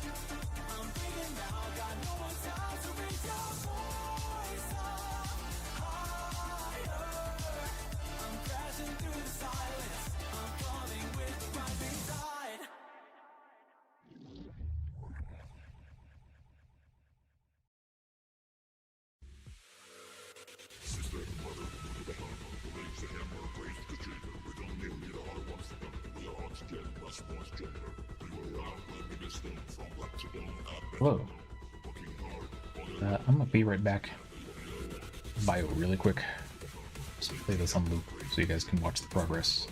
I'm breathing now, got no more time, so raise your voice up higher. I'm crashing through the silence, I'm coming with the rising tide. Hello. I'm gonna be right back. Bio really quick. Just play this on loop so you guys can watch the progress.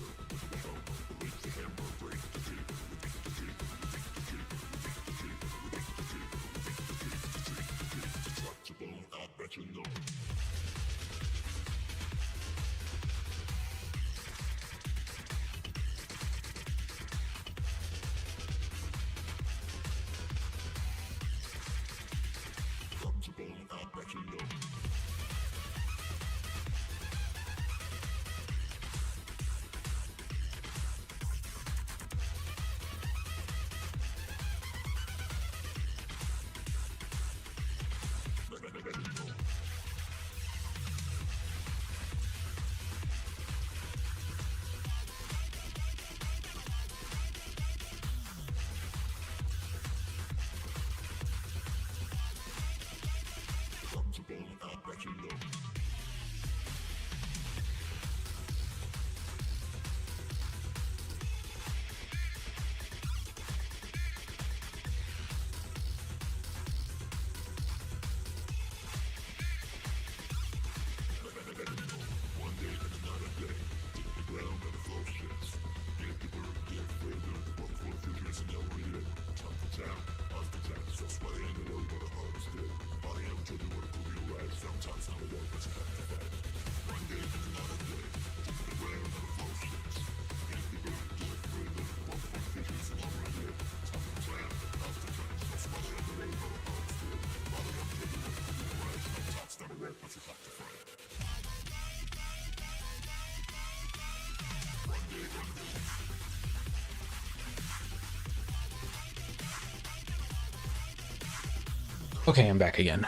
Okay, I'm back again.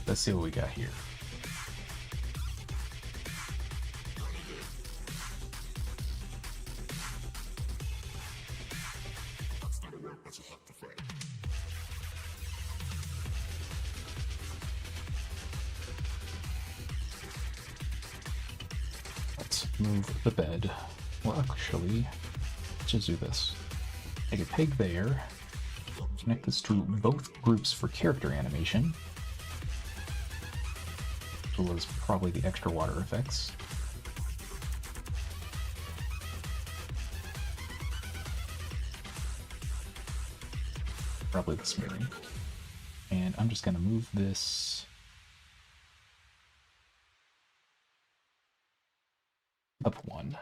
Let's see what we got here. Let's move the bed. Well, actually, let's just do this. Take a peg there. Connect this to both groups for character animation. As well as probably the extra water effects. Probably the smearing. And I'm just going to move this up one.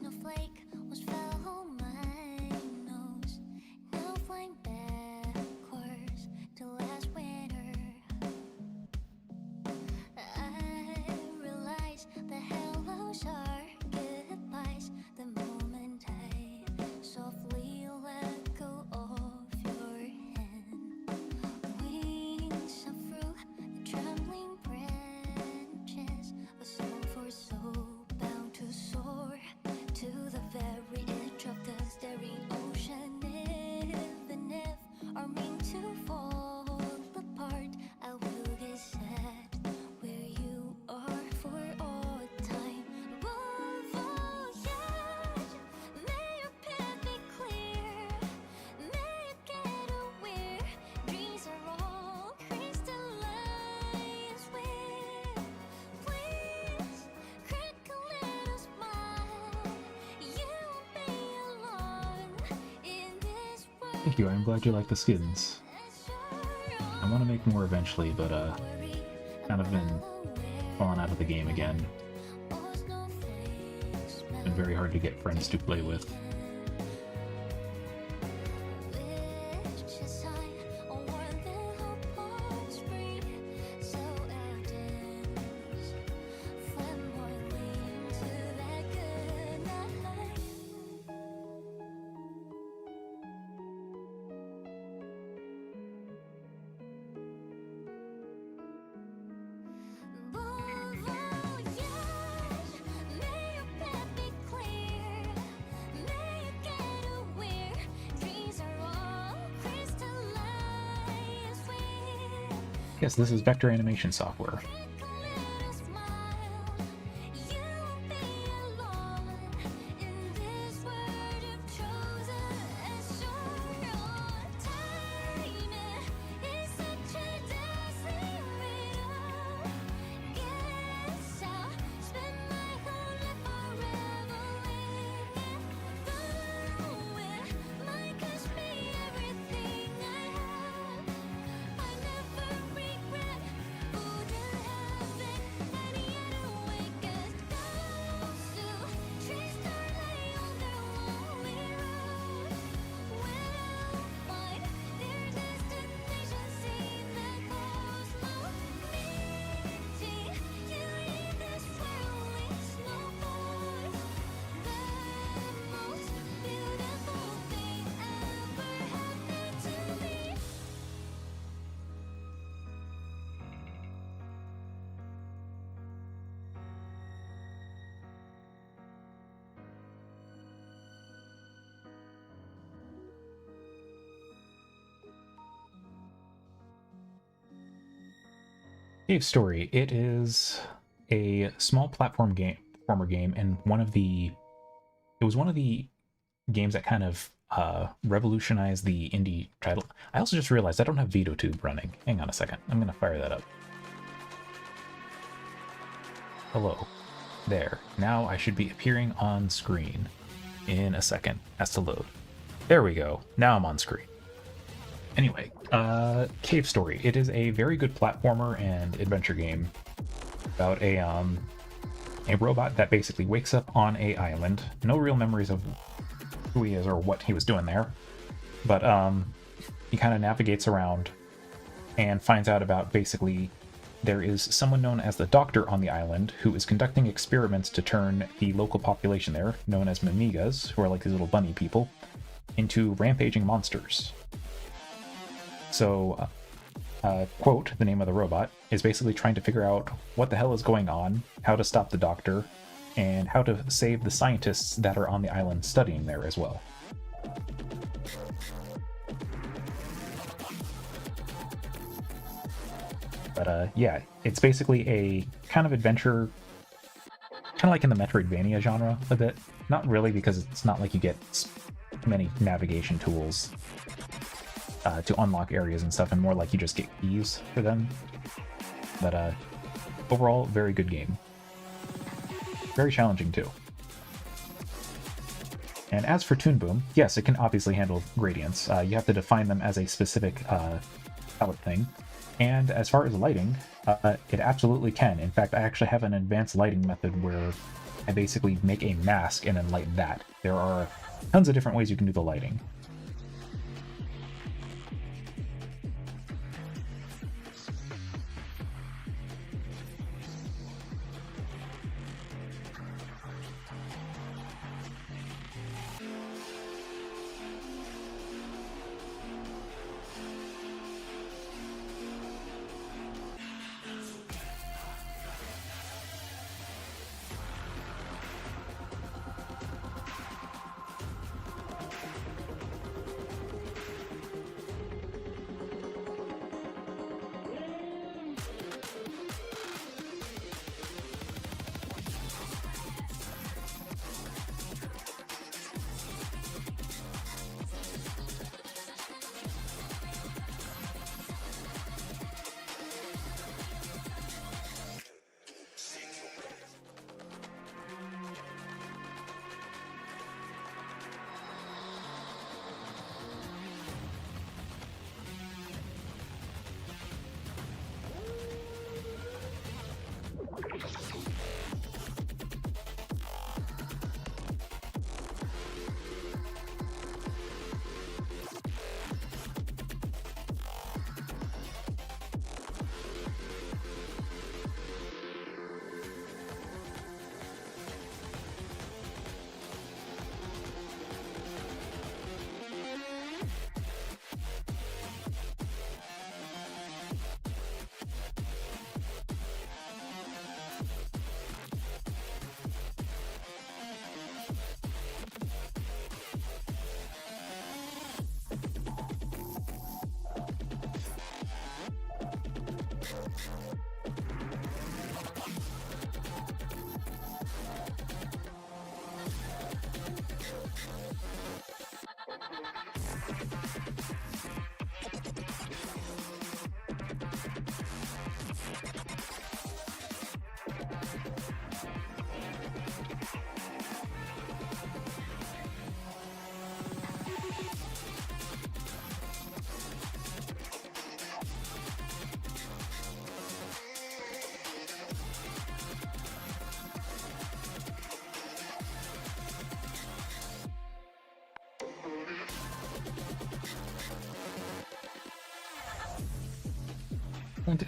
Snowflake was fell on my nose. Now flying backwards to last winter. I realize the hellos are goodbyes. The moment I softly let go of your hand, wings up through the trembling branches. A song for soul bound to soar to the very edge of the staring ocean. Even if are meant to fall apart, I will get sad where you are for all time. Bon voyage, may your path be clear, may you get aware. Dreams are all crystallized with. Please crack a little smile. You won't be alone in this world. Thank you, I'm glad you like the skins. I want to make more eventually, but kind of been falling out of the game again. It's been very hard to get friends to play with. Yes, this is vector animation software. Cave Story. It is a small platformer game, and it was one of the games that kind of revolutionized the indie title. I also just realized I don't have VitoTube running. Hang on a second. I'm gonna fire that up. Hello. There. Now I should be appearing on screen in a second. Has to load. There we go. Now I'm on screen. Anyway, Cave Story. It is a very good platformer and adventure game about a robot that basically wakes up on a island. No real memories of who he is or what he was doing there, but he kind of navigates around and finds out about basically there is someone known as the Doctor on the island who is conducting experiments to turn the local population there, known as Mimigas, who are like these little bunny people, into rampaging monsters. So, Quote, the name of the robot, is basically trying to figure out what the hell is going on, how to stop the Doctor, and how to save the scientists that are on the island studying there as well. But yeah, it's basically a kind of adventure, kind of like in the Metroidvania genre a bit. Not really, because it's not like you get many navigation tools to unlock areas and stuff, and more like you just get keys for them. But overall, very good game. Very challenging too. And as for Toon Boom, yes, it can obviously handle gradients. You have to define them as a specific palette thing. And as far as lighting, it absolutely can. In fact, I actually have an advanced lighting method where I basically make a mask and then light that. There are tons of different ways you can do the lighting.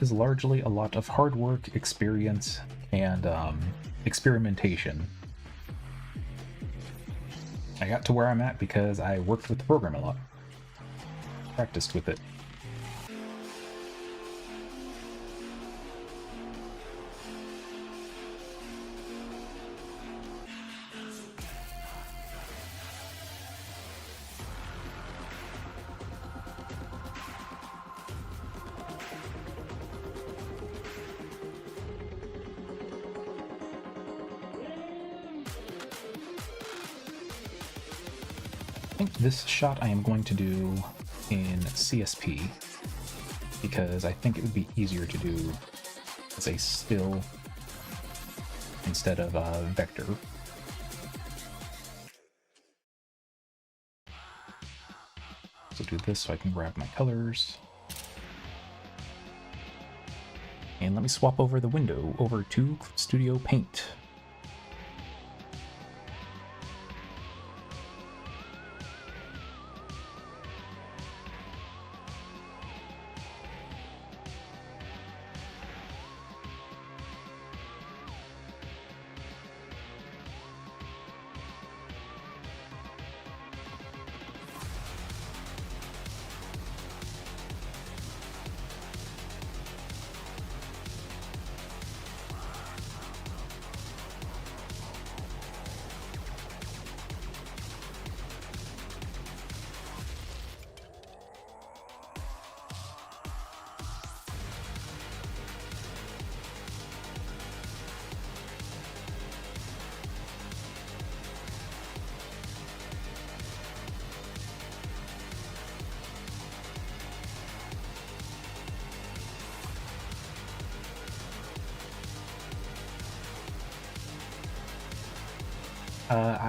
Is largely a lot of hard work, experience, and experimentation. I got to where I'm at because I worked with the program a lot, practiced with it. I think this shot I am going to do in CSP because I think it would be easier to do as a still instead of a vector. do this so I can grab my colors. And let me swap over the window over to Studio Paint.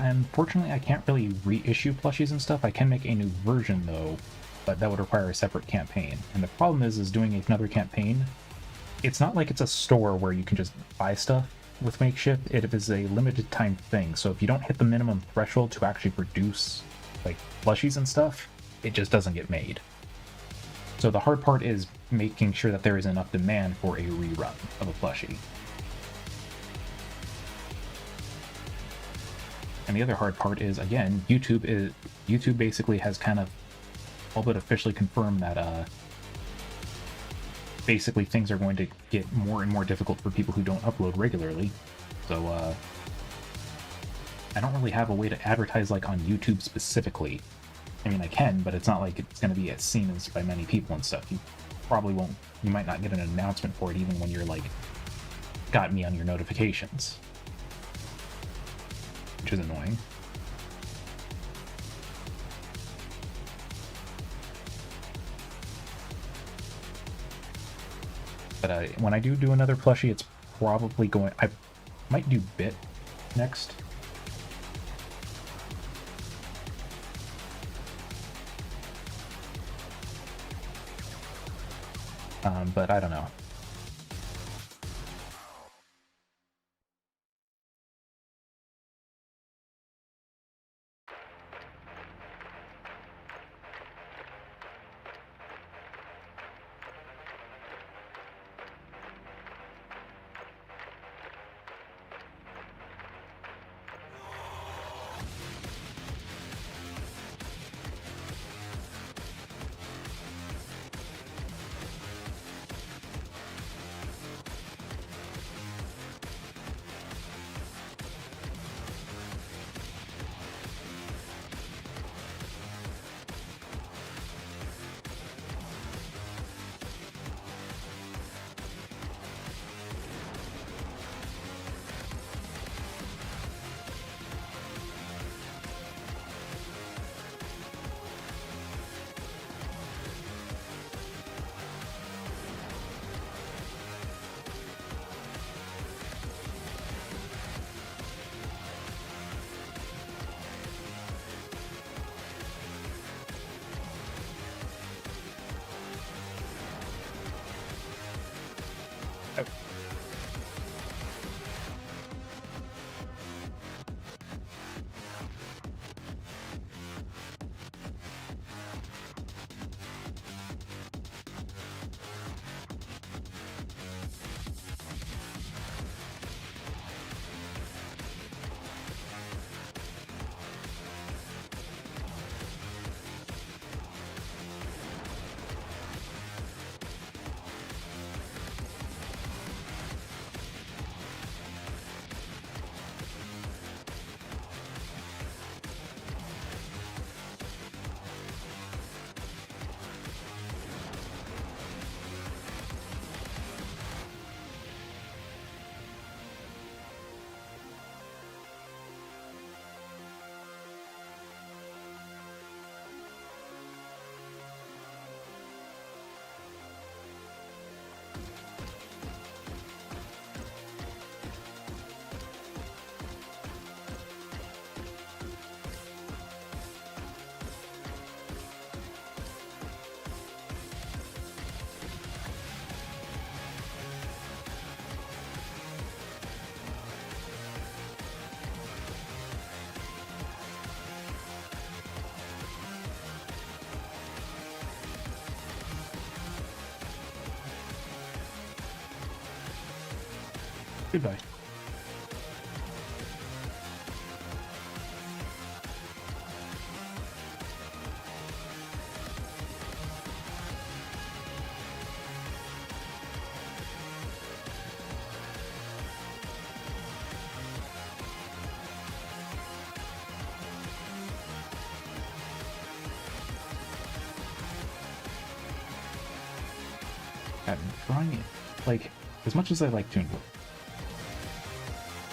Unfortunately, I can't really reissue plushies and stuff. I can make a new version though, but that would require a separate campaign. And the problem is doing another campaign, it's not like it's a store where you can just buy stuff with makeshift. It is a limited time thing. So if you don't hit the minimum threshold to actually produce like plushies and stuff, it just doesn't get made. So the hard part is making sure that there is enough demand for a rerun of a plushie. And the other hard part is, again, YouTube basically has kind of all but officially confirmed that basically things are going to get more and more difficult for people who don't upload regularly. So I don't really have a way to advertise like on YouTube specifically. I mean, I can, but it's not like it's going to be as seen as by many people and stuff. You probably won't, you might not get an announcement for it even when you're like got me on your notifications, which is annoying. But when I do another plushie, it's probably going... I might do Bit next. But I don't know. Goodbye. I'm drawing it. Like, as much as I like Toon,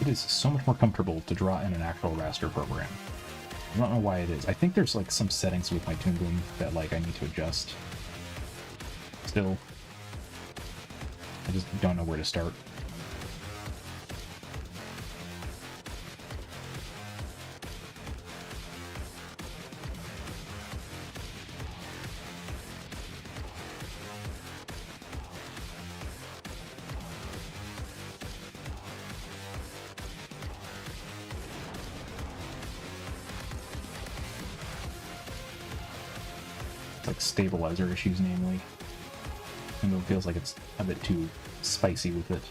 it is so much more comfortable to draw in an actual raster program. I don't know why it is. I think there's like some settings with my Toon Boom that like I need to adjust. Still, I just don't know where to start. Like stabilizer issues, namely. And it feels like it's a bit too spicy with it.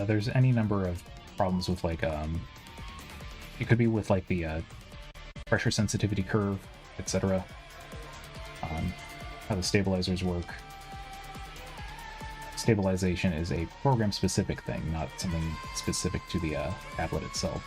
There's any number of problems with like it could be with like the pressure sensitivity curve, etc. How the stabilizers work. Stabilization is a program specific thing, not something specific to the tablet itself.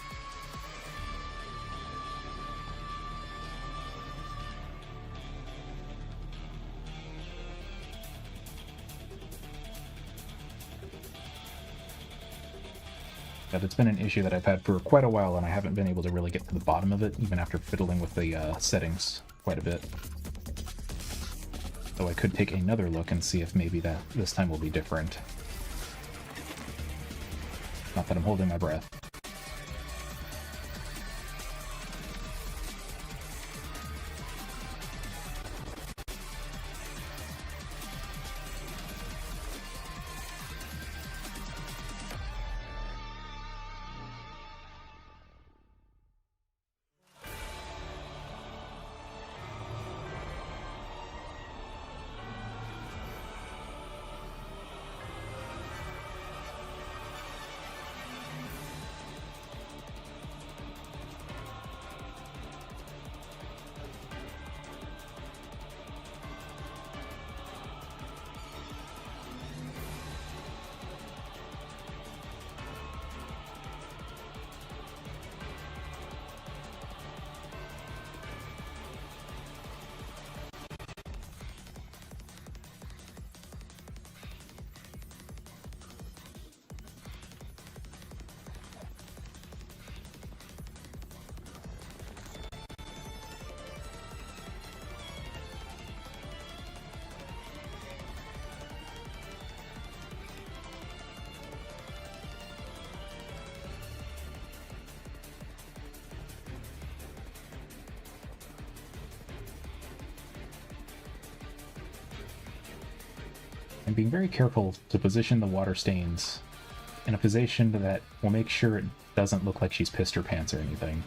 But it's been an issue that I've had for quite a while, and I haven't been able to really get to the bottom of it, even after fiddling with the settings quite a bit. So I could take another look and see if maybe that this time will be different. Not that I'm holding my breath. And being very careful to position the water stains in a position that will make sure it doesn't look like she's pissed her pants or anything.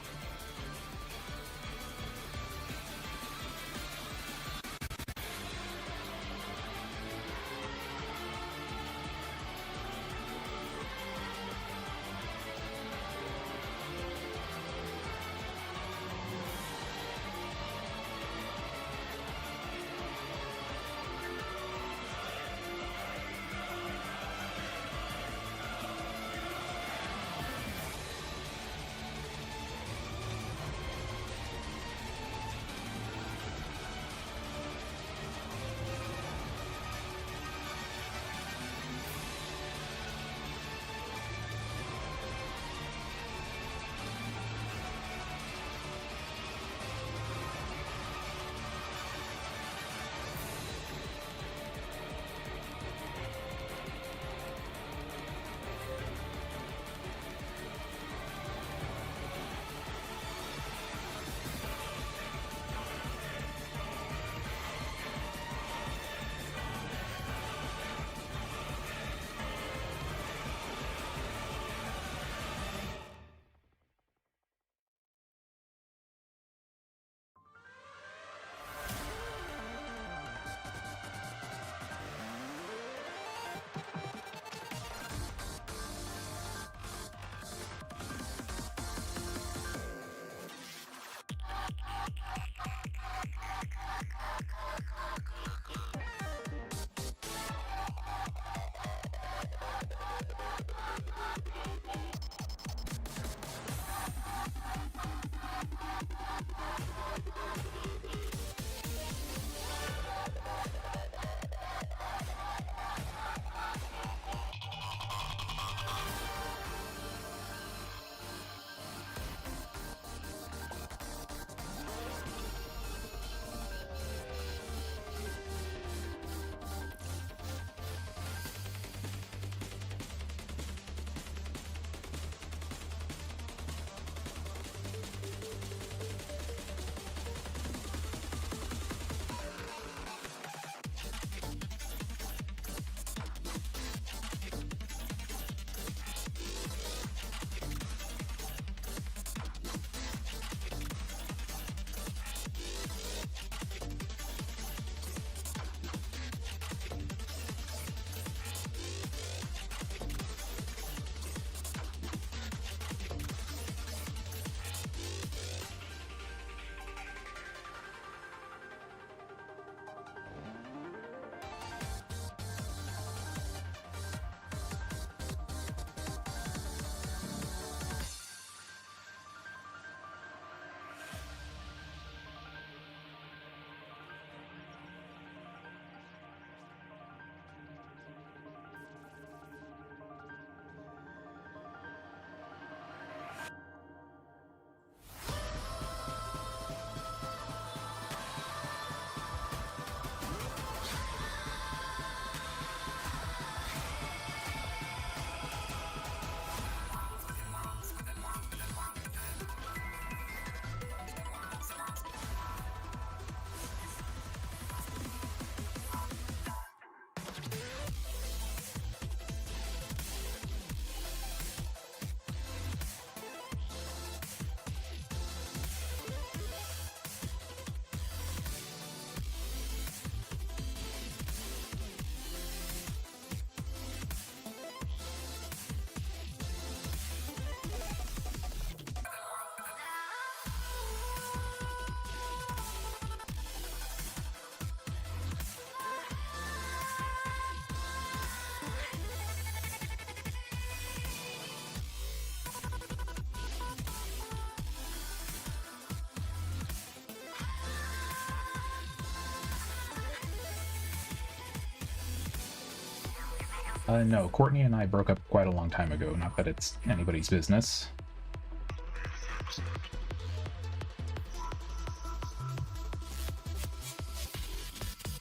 No, Courtney and I broke up quite a long time ago. Not that it's anybody's business.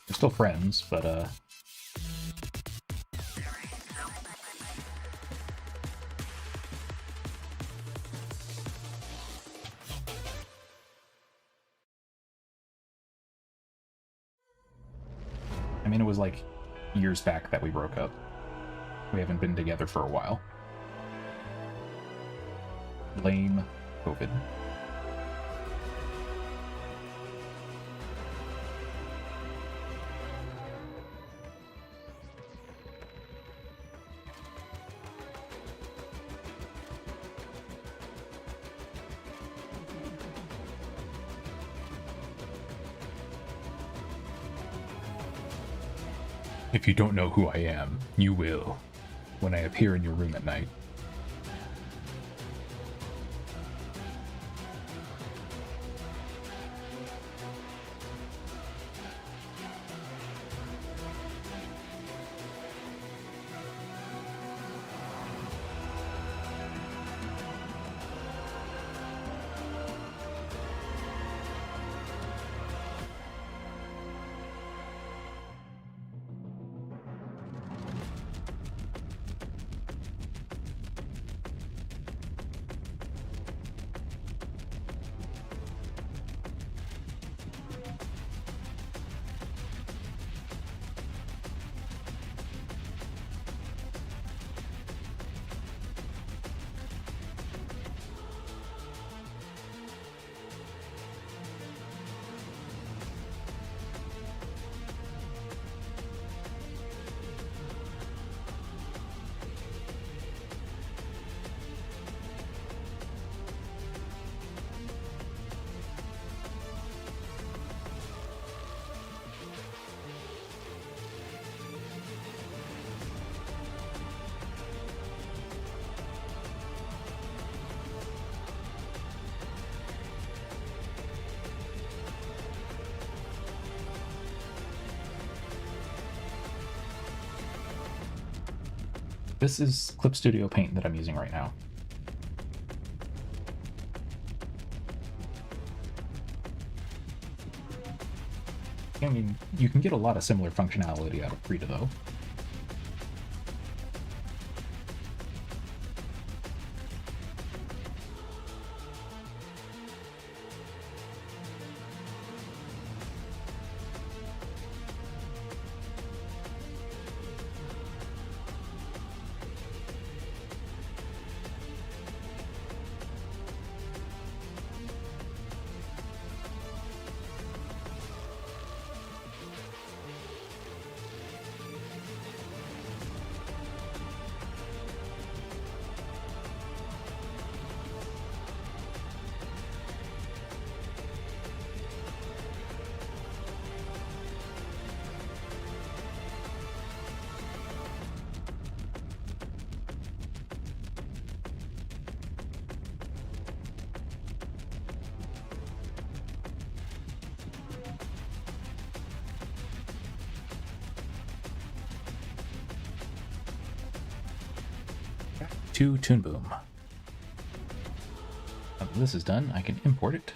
We're still friends, but I mean, it was like years back that we broke up. We haven't been together for a while. Blame COVID. If you don't know who I am, you will, when I appear in your room at night. This is Clip Studio Paint that I'm using right now. I mean, you can get a lot of similar functionality out of Frida, though. To Toon Boom. Now that this is done, I can import it.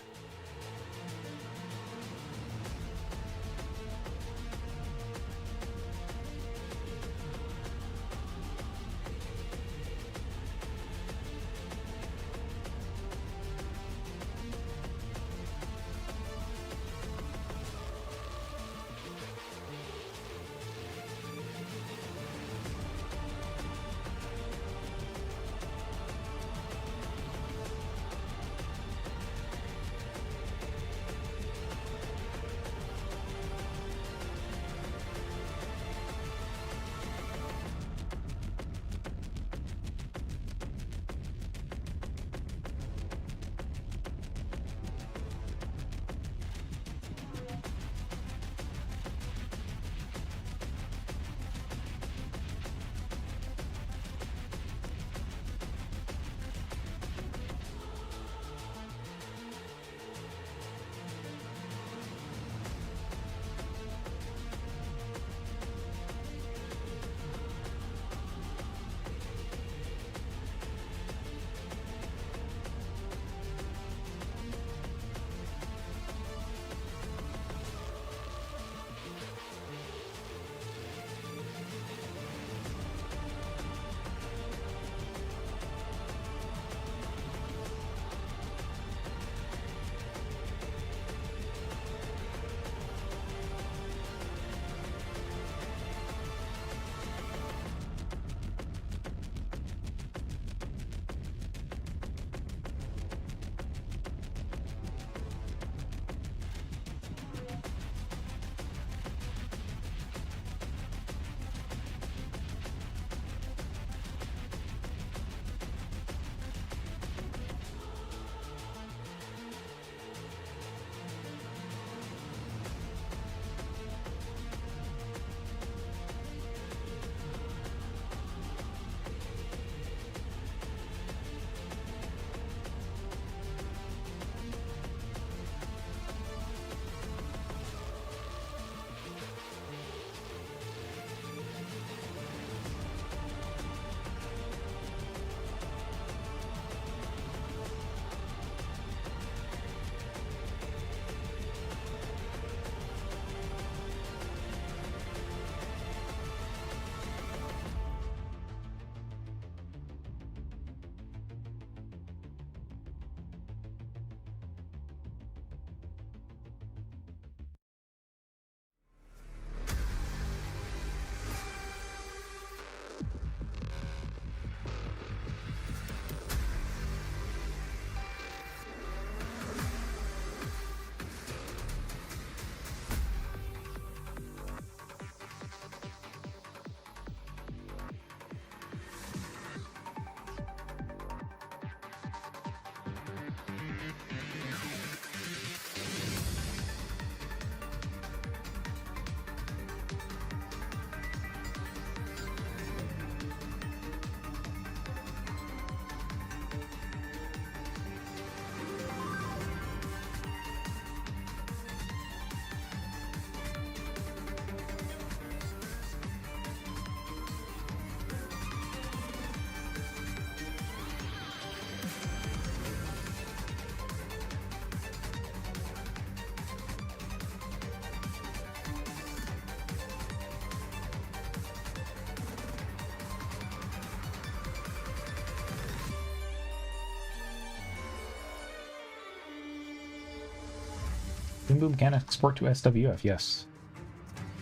Toon Boom can export to SWF, yes.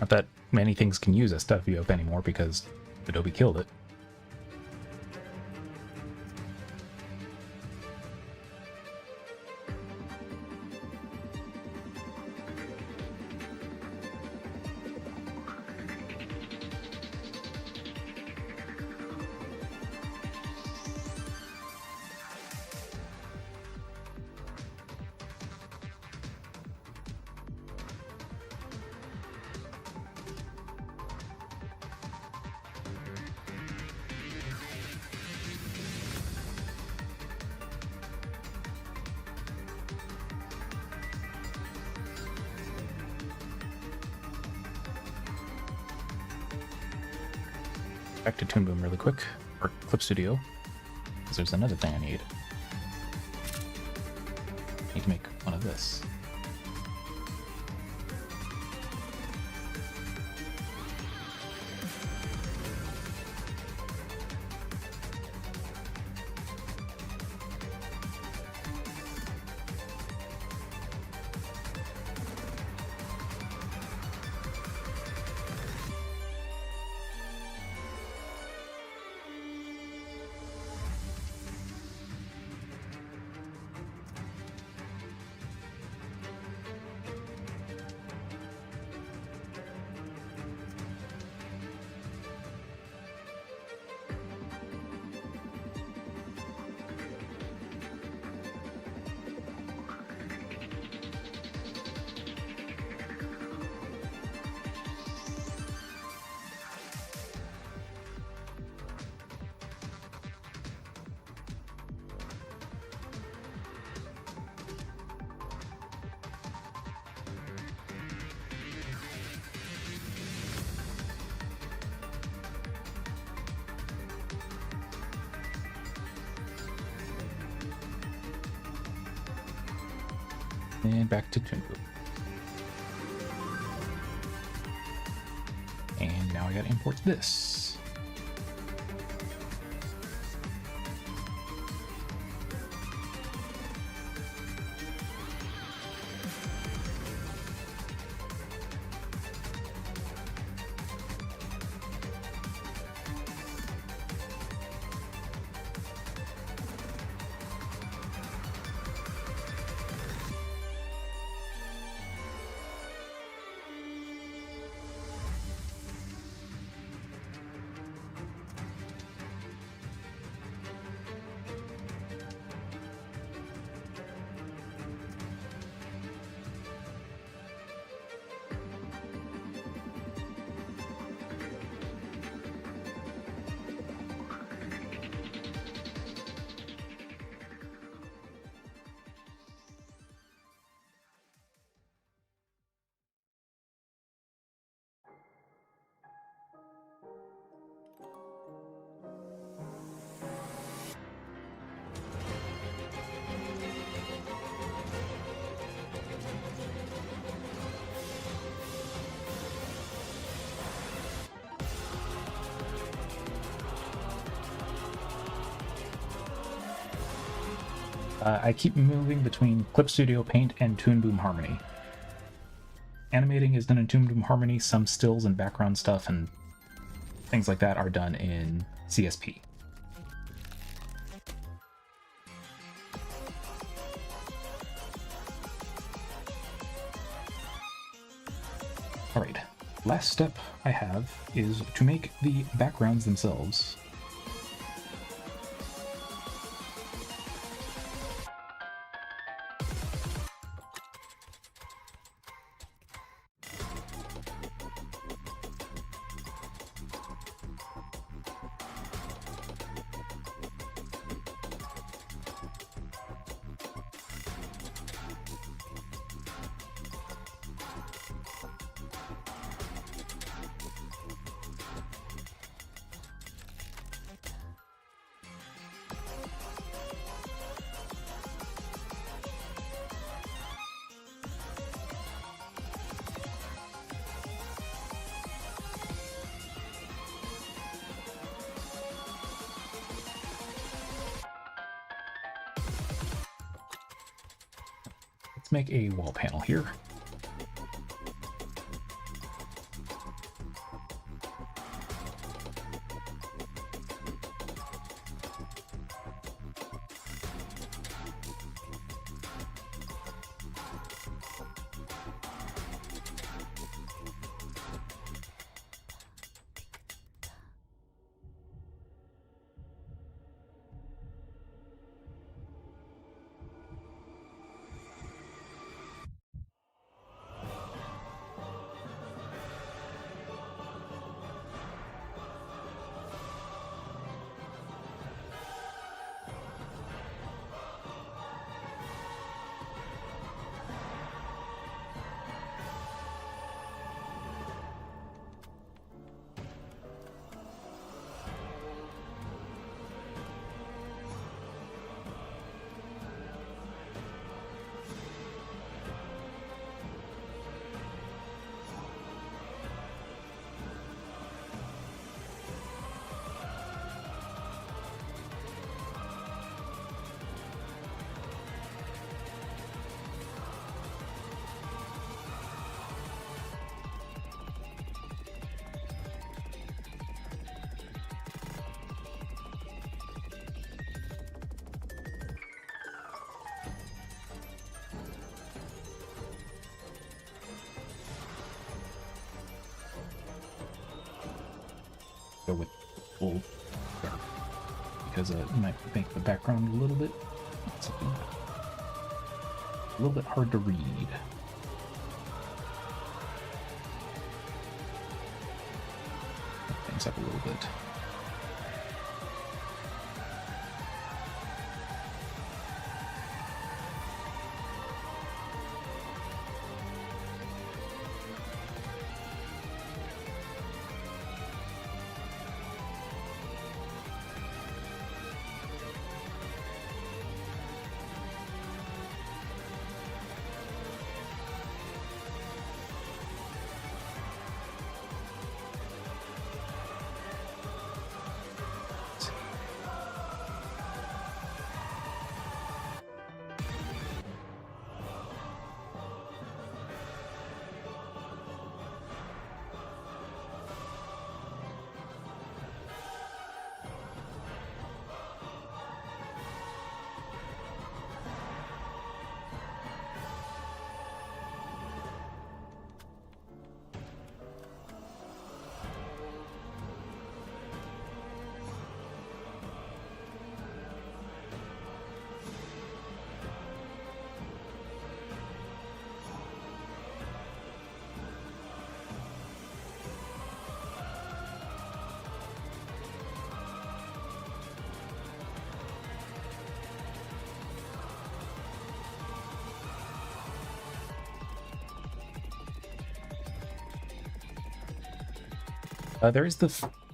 Not that many things can use SWF anymore because Adobe killed it. Back to Toon Boom really quick, or Clip Studio, because there's another thing I need. Need to make one of this. And back to Toon Boom. And now I gotta import this. I keep moving between Clip Studio Paint and Toon Boom Harmony. Animating is done in Toon Boom Harmony, some stills and background stuff and things like that are done in CSP. Alright, last step I have is to make the backgrounds themselves. Let's make a wall panel here. full dark because it might make the background a little bit hard to read. Lift things up a little bit.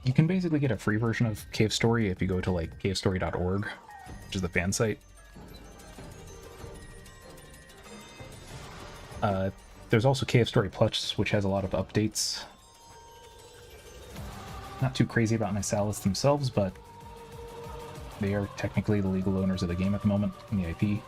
You can basically get a free version of Cave Story if you go to like cavestory.org, which is the fan site. There's also Cave Story Plus, which has a lot of updates. Not too crazy about Nisalis themselves, but they are technically the legal owners of the game at the moment in the IP.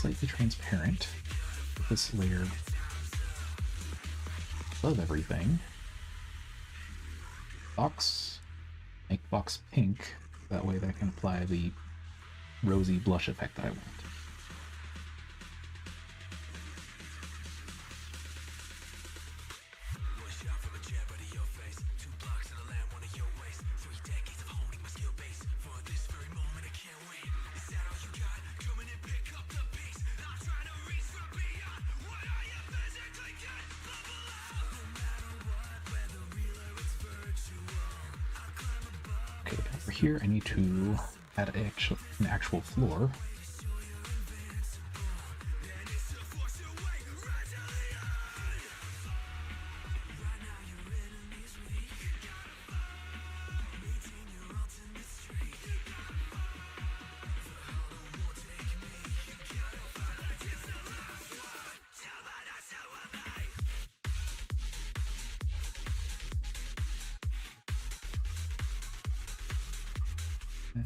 slightly transparent with this layer above everything. Make box pink, that way that can apply the rosy blush effect that I want. Okay, over here I need to add an actual floor.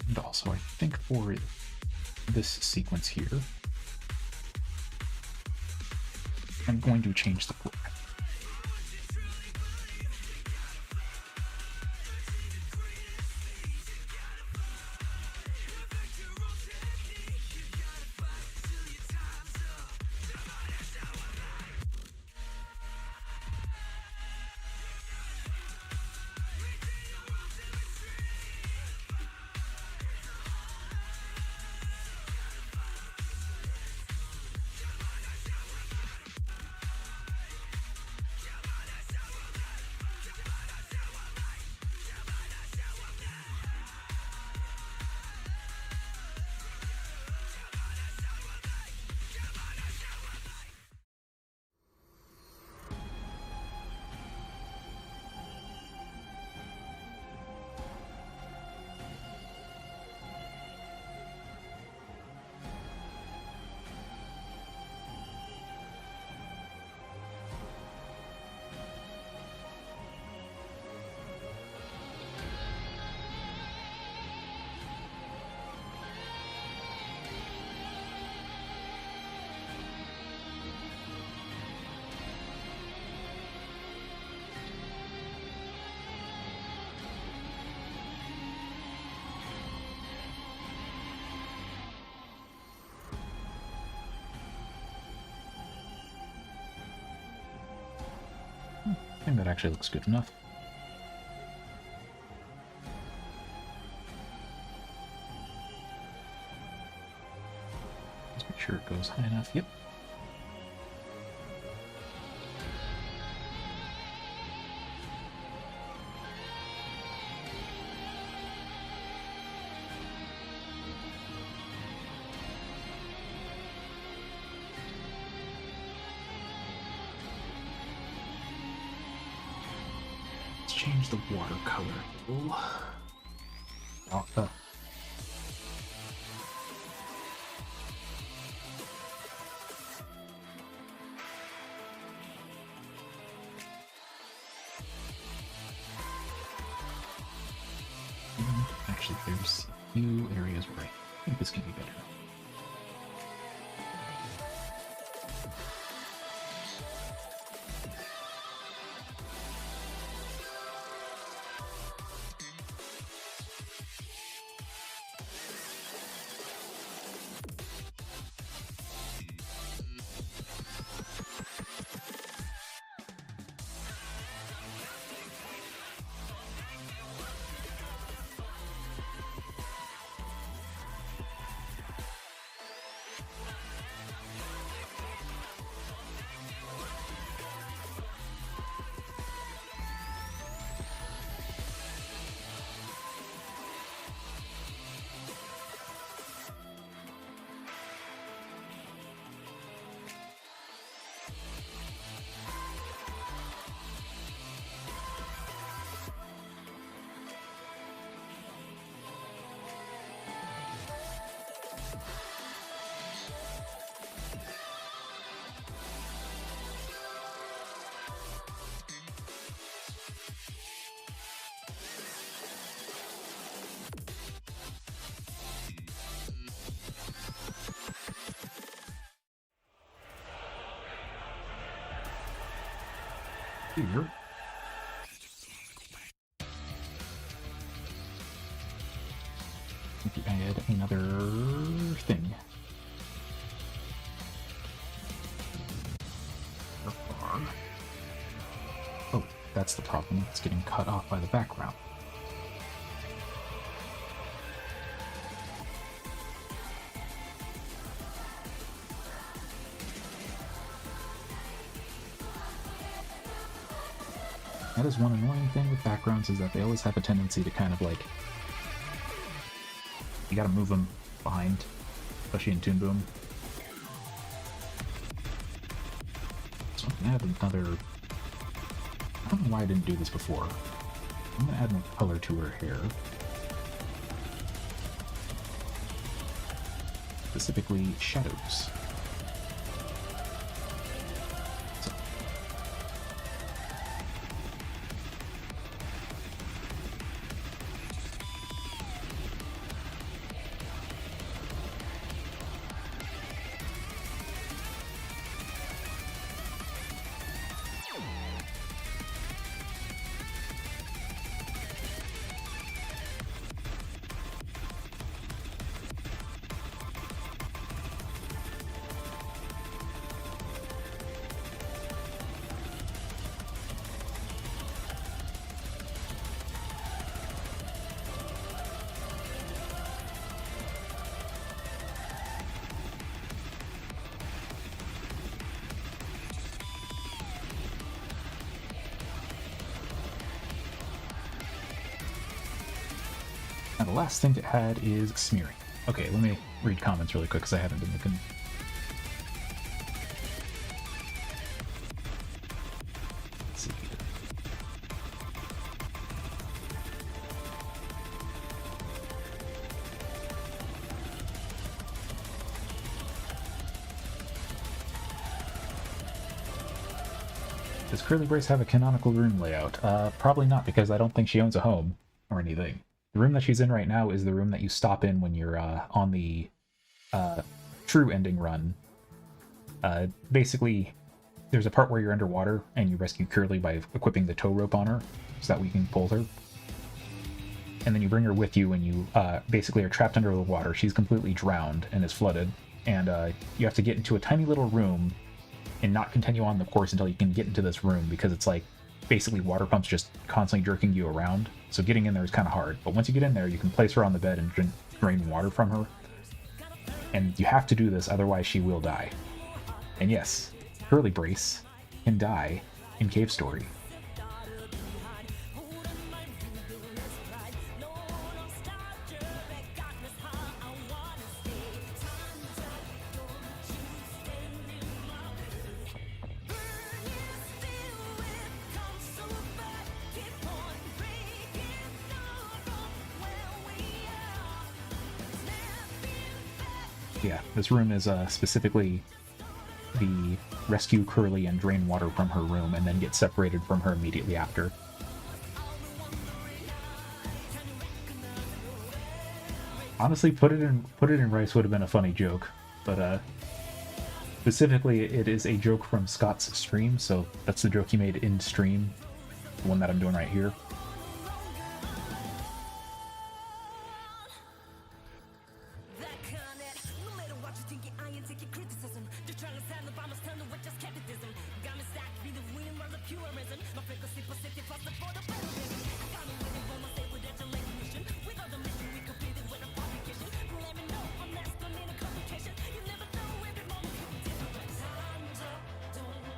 And also, I think for this sequence here, I'm going to change the floor. I think that actually looks good enough. Let's make sure it goes high enough. Yep. Change the watercolor a little. Actually, there's a few areas where I think this can be better. Here. If you add another thing. Oh, that's the problem. It's getting cut off by the background. That is one annoying thing with backgrounds, is that they always have a tendency to kind of like... You gotta move them behind, especially in Toon Boom. So I'm gonna add another... I don't know why I didn't do this before. I'm gonna add more color to her hair. Specifically, shadows. Now the last thing to add is smearing. Okay, let me read comments really quick because I haven't been looking. Let's see. Does Curly Brace have a canonical room layout? Probably not, because I don't think she owns a home or anything. The room that she's in right now is the room that you stop in when you're on the true ending run. Basically, there's a part where you're underwater and you rescue Curly by equipping the tow rope on her so that we can pull her. And then you bring her with you when you basically are trapped under the water. She's completely drowned and is flooded. And you have to get into a tiny little room and not continue on the course until you can get into this room, because it's like basically water pumps just constantly jerking you around. So getting in there is kind of hard. But once you get in there, you can place her on the bed and drain water from her. And you have to do this, otherwise she will die. And yes, Curly Brace can die in Cave Story. Yeah, this room is specifically the rescue Curly and drain water from her room and then get separated from her immediately after. Honestly, put it in rice would have been a funny joke, but specifically it is a joke from Scott's stream, so that's the joke he made in stream, the one that I'm doing right here.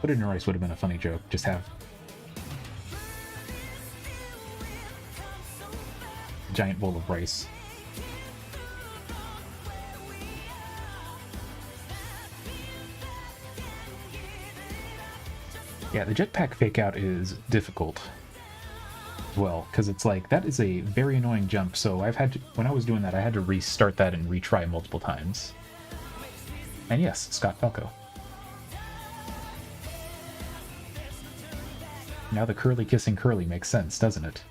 Put it in rice would have been a funny joke. Just have a giant bowl of rice. Yeah, the jetpack fake out is difficult as well, because it's like, that is a very annoying jump, so I've had to, when I was doing that, I had to restart that and retry multiple times. And yes, Scott Falco. Now the Curly kissing Curly makes sense, doesn't it?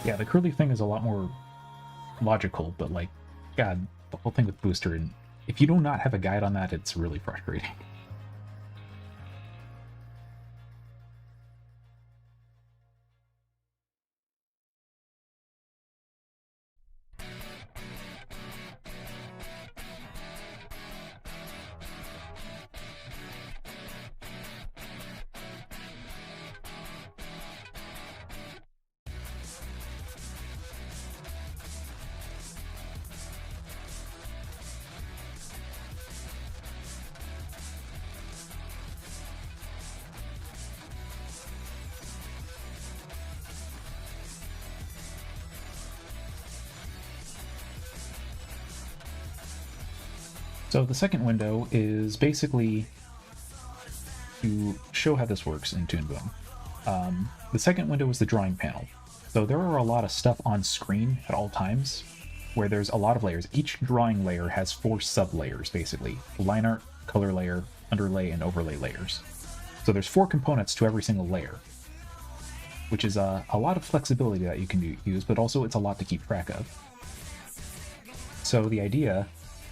Yeah, the curly thing is a lot more logical, but like, God, the whole thing with booster, and if you do not have a guide on that, it's really frustrating. So the second window is basically to show how this works in Toon Boom. The second window is the drawing panel. So there are a lot of stuff on screen at all times, where there's a lot of layers. Each drawing layer has 4 sub-layers, basically. Line art, color layer, underlay, and overlay layers. So there's 4 components to every single layer, which is a lot of flexibility that you can use, but also it's a lot to keep track of. So the idea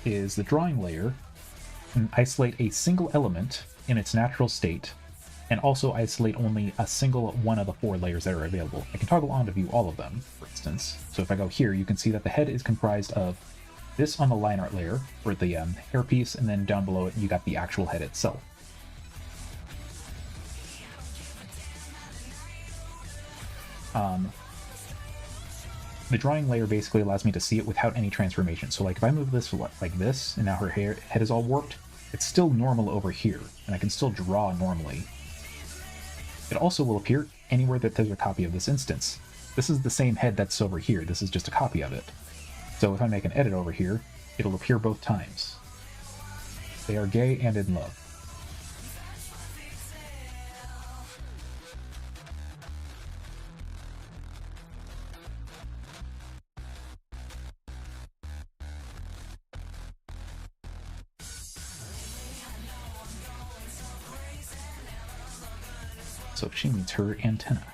is the drawing layer can isolate a single element in its natural state, and also isolate only a single one of the 4 layers that are available. I can toggle on to view all of them, for instance. So if I go here, you can see that the head is comprised of this on the line art layer, or the hairpiece, and then down below it you got the actual head itself. The drawing layer basically allows me to see it without any transformation. So like if I move this like this, and now her head is all warped, it's still normal over here, and I can still draw normally. It also will appear anywhere that there's a copy of this instance. This is the same head that's over here, this is just a copy of it. So if I make an edit over here, it'll appear both times. They are gay and in love. So she means her antenna.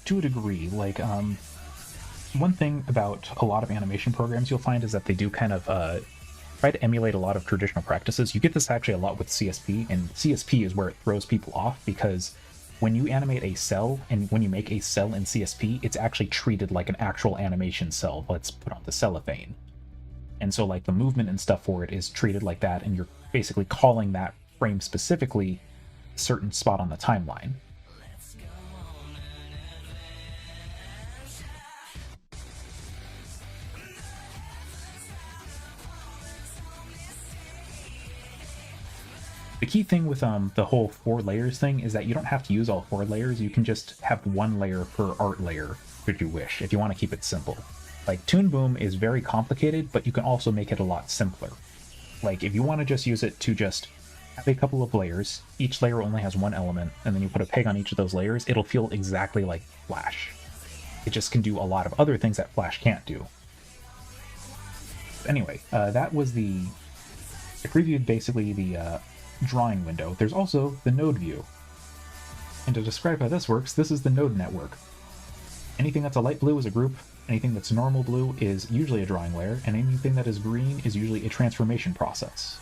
To a degree, like, one thing about a lot of animation programs you'll find is that they do kind of try to emulate a lot of traditional practices. You get this actually a lot with CSP, and CSP is where it throws people off, because when you animate a cell, and when you make a cell in CSP, it's actually treated like an actual animation cell that's put onto cellophane. And so like the movement and stuff for it is treated like that, and you're basically calling that frame specifically a certain spot on the timeline. The key thing with the whole 4 layers thing is that you don't have to use all 4 layers. You can just have 1 layer per art layer, should you wish, if you want to keep it simple. Like, Toon Boom is very complicated, but you can also make it a lot simpler. Like, if you want to just use it to just have a couple of layers, each layer only has 1 element, and then you put a peg on each of those layers, it'll feel exactly like Flash. It just can do a lot of other things that Flash can't do. Anyway, that was I previewed basically the drawing window. There's also the node view. And to describe how this works, this is the node network. Anything that's a light blue is a group, anything that's normal blue is usually a drawing layer, and anything that is green is usually a transformation process.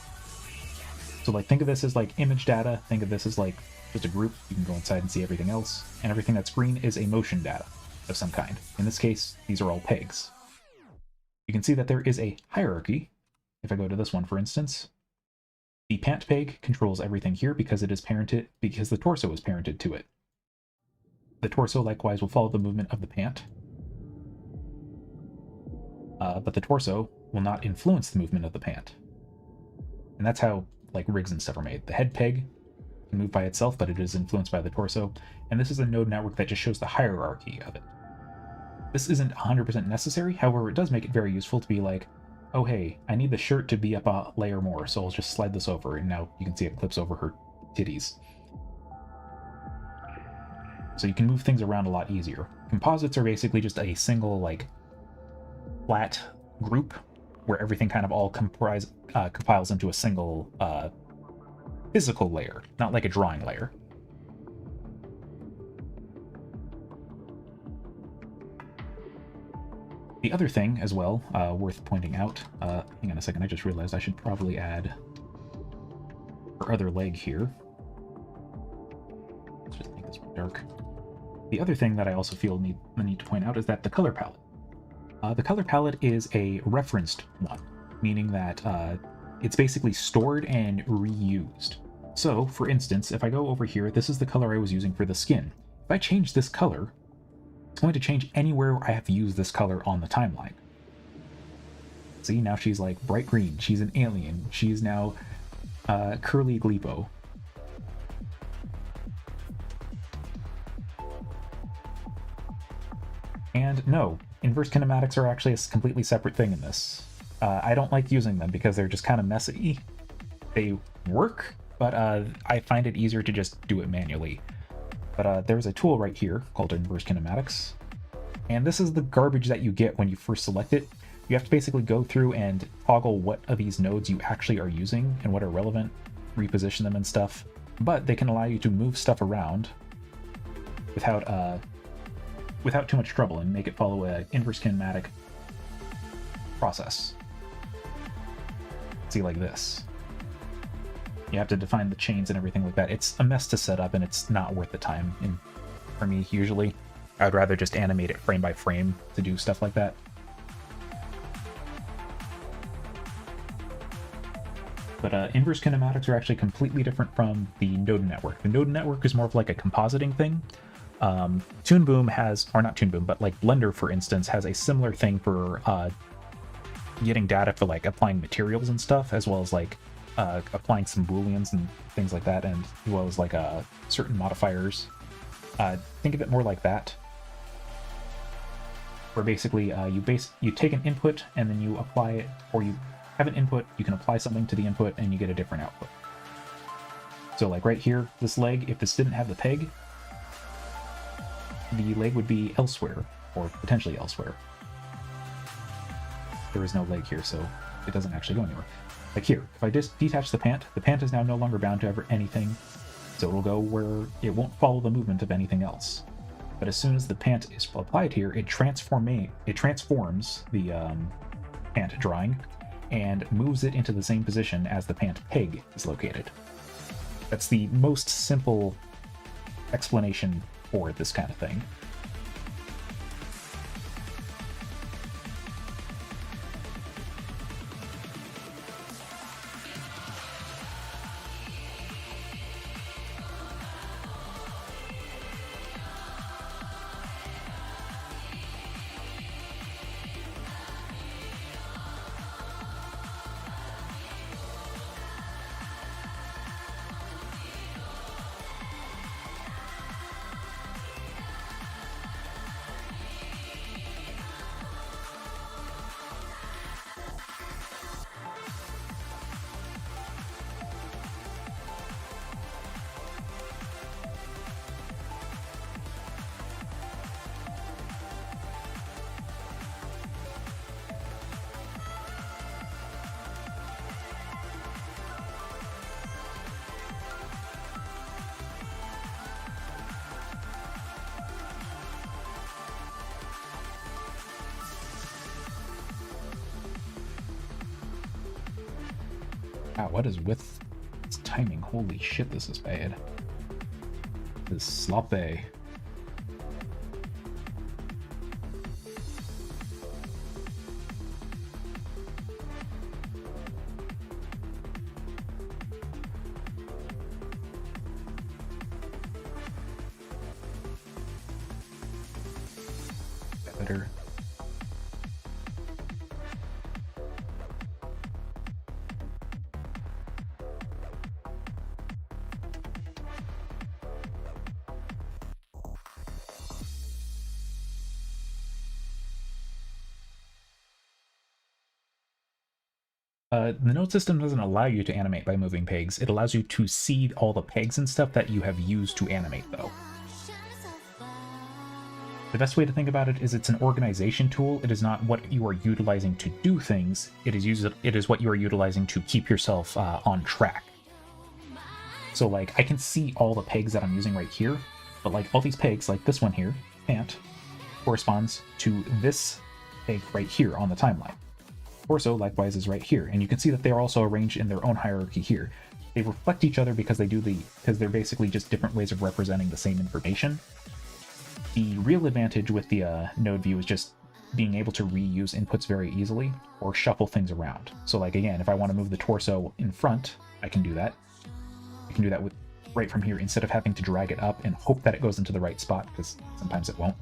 So like, think of this as like image data, think of this as like just a group, you can go inside and see everything else, and everything that's green is a motion data of some kind. In this case, these are all pegs. You can see that there is a hierarchy. If I go to this one, for instance, the pant peg controls everything here because it is parented, because the torso is parented to it. The torso likewise will follow the movement of the pant, but the torso will not influence the movement of the pant. And that's how like rigs and stuff are made. The head peg can move by itself, but it is influenced by the torso. And this is a node network that just shows the hierarchy of it. This isn't 100% necessary, however, it does make it very useful to be like, oh hey, I need the shirt to be up a layer more, so I'll just slide this over, and now you can see it clips over her titties. So you can move things around a lot easier. Composites are basically just a single, like, flat group where everything kind of all compiles into a single physical layer, not like a drawing layer. The other thing as well, worth pointing out, hang on a second, I just realized I should probably add her other leg here. Let's just make this more dark. The other thing that I also feel the need to point out is that the color palette. The color palette is a referenced one, meaning that it's basically stored and reused. So, for instance, if I go over here, this is the color I was using for the skin. If I change this color, it's going to change anywhere I have used this color on the timeline. See, now she's like bright green, she's an alien, she's now curly Gleepo. And no, inverse kinematics are actually a completely separate thing in this. I don't like using them because they're just kind of messy. They work, but I find it easier to just do it manually. But there's a tool right here called inverse kinematics, and this is the garbage that you get when you first select it. You have to basically go through and toggle what of these nodes you actually are using and what are relevant, reposition them and stuff, but they can allow you to move stuff around without too much trouble and make it follow an inverse kinematic process. See, like this. You have to define the chains and everything like that. It's a mess to set up, and it's not worth the time. And for me, usually, I'd rather just animate it frame by frame to do stuff like that. But inverse kinematics are actually completely different from the node network. The node network is more of like a compositing thing. Toon Boom has, or not Toon Boom, but like Blender, for instance, has a similar thing for getting data for like applying materials and stuff, as well as like applying some booleans and things like that, and as well as like certain modifiers. Think of it more like that, where basically you take an input and then you apply it, or you have an input, you can apply something to the input and you get a different output. So like right here, this leg, if this didn't have the peg, the leg would be elsewhere, or potentially elsewhere. There is no leg here, so it doesn't actually go anywhere. Like here, if I just detach the pant is now no longer bound to ever anything, so it'll go where it won't follow the movement of anything else. But as soon as the pant is applied here, it transforms the pant drawing and moves it into the same position as the pant peg is located. That's the most simple explanation for this kind of thing. Wow, what is with its timing? Holy shit, this is bad. This is sloppy. Better. The node system doesn't allow you to animate by moving pegs. It allows you to see all the pegs and stuff that you have used to animate, though. The best way to think about it is it's an organization tool. It is not what you are utilizing to do things. It is what you are utilizing to keep yourself on track. So, like, I can see all the pegs that I'm using right here, but, like, all these pegs, like this one here, pant, corresponds to this peg right here on the timeline. Torso, likewise, is right here, and you can see that they are also arranged in their own hierarchy here. They reflect each other because they're basically just different ways of representing the same information. The real advantage with the node view is just being able to reuse inputs very easily or shuffle things around. So, like, again, if I want to move the torso in front, I can do that. I can do that with right from here instead of having to drag it up and hope that it goes into the right spot, because sometimes it won't.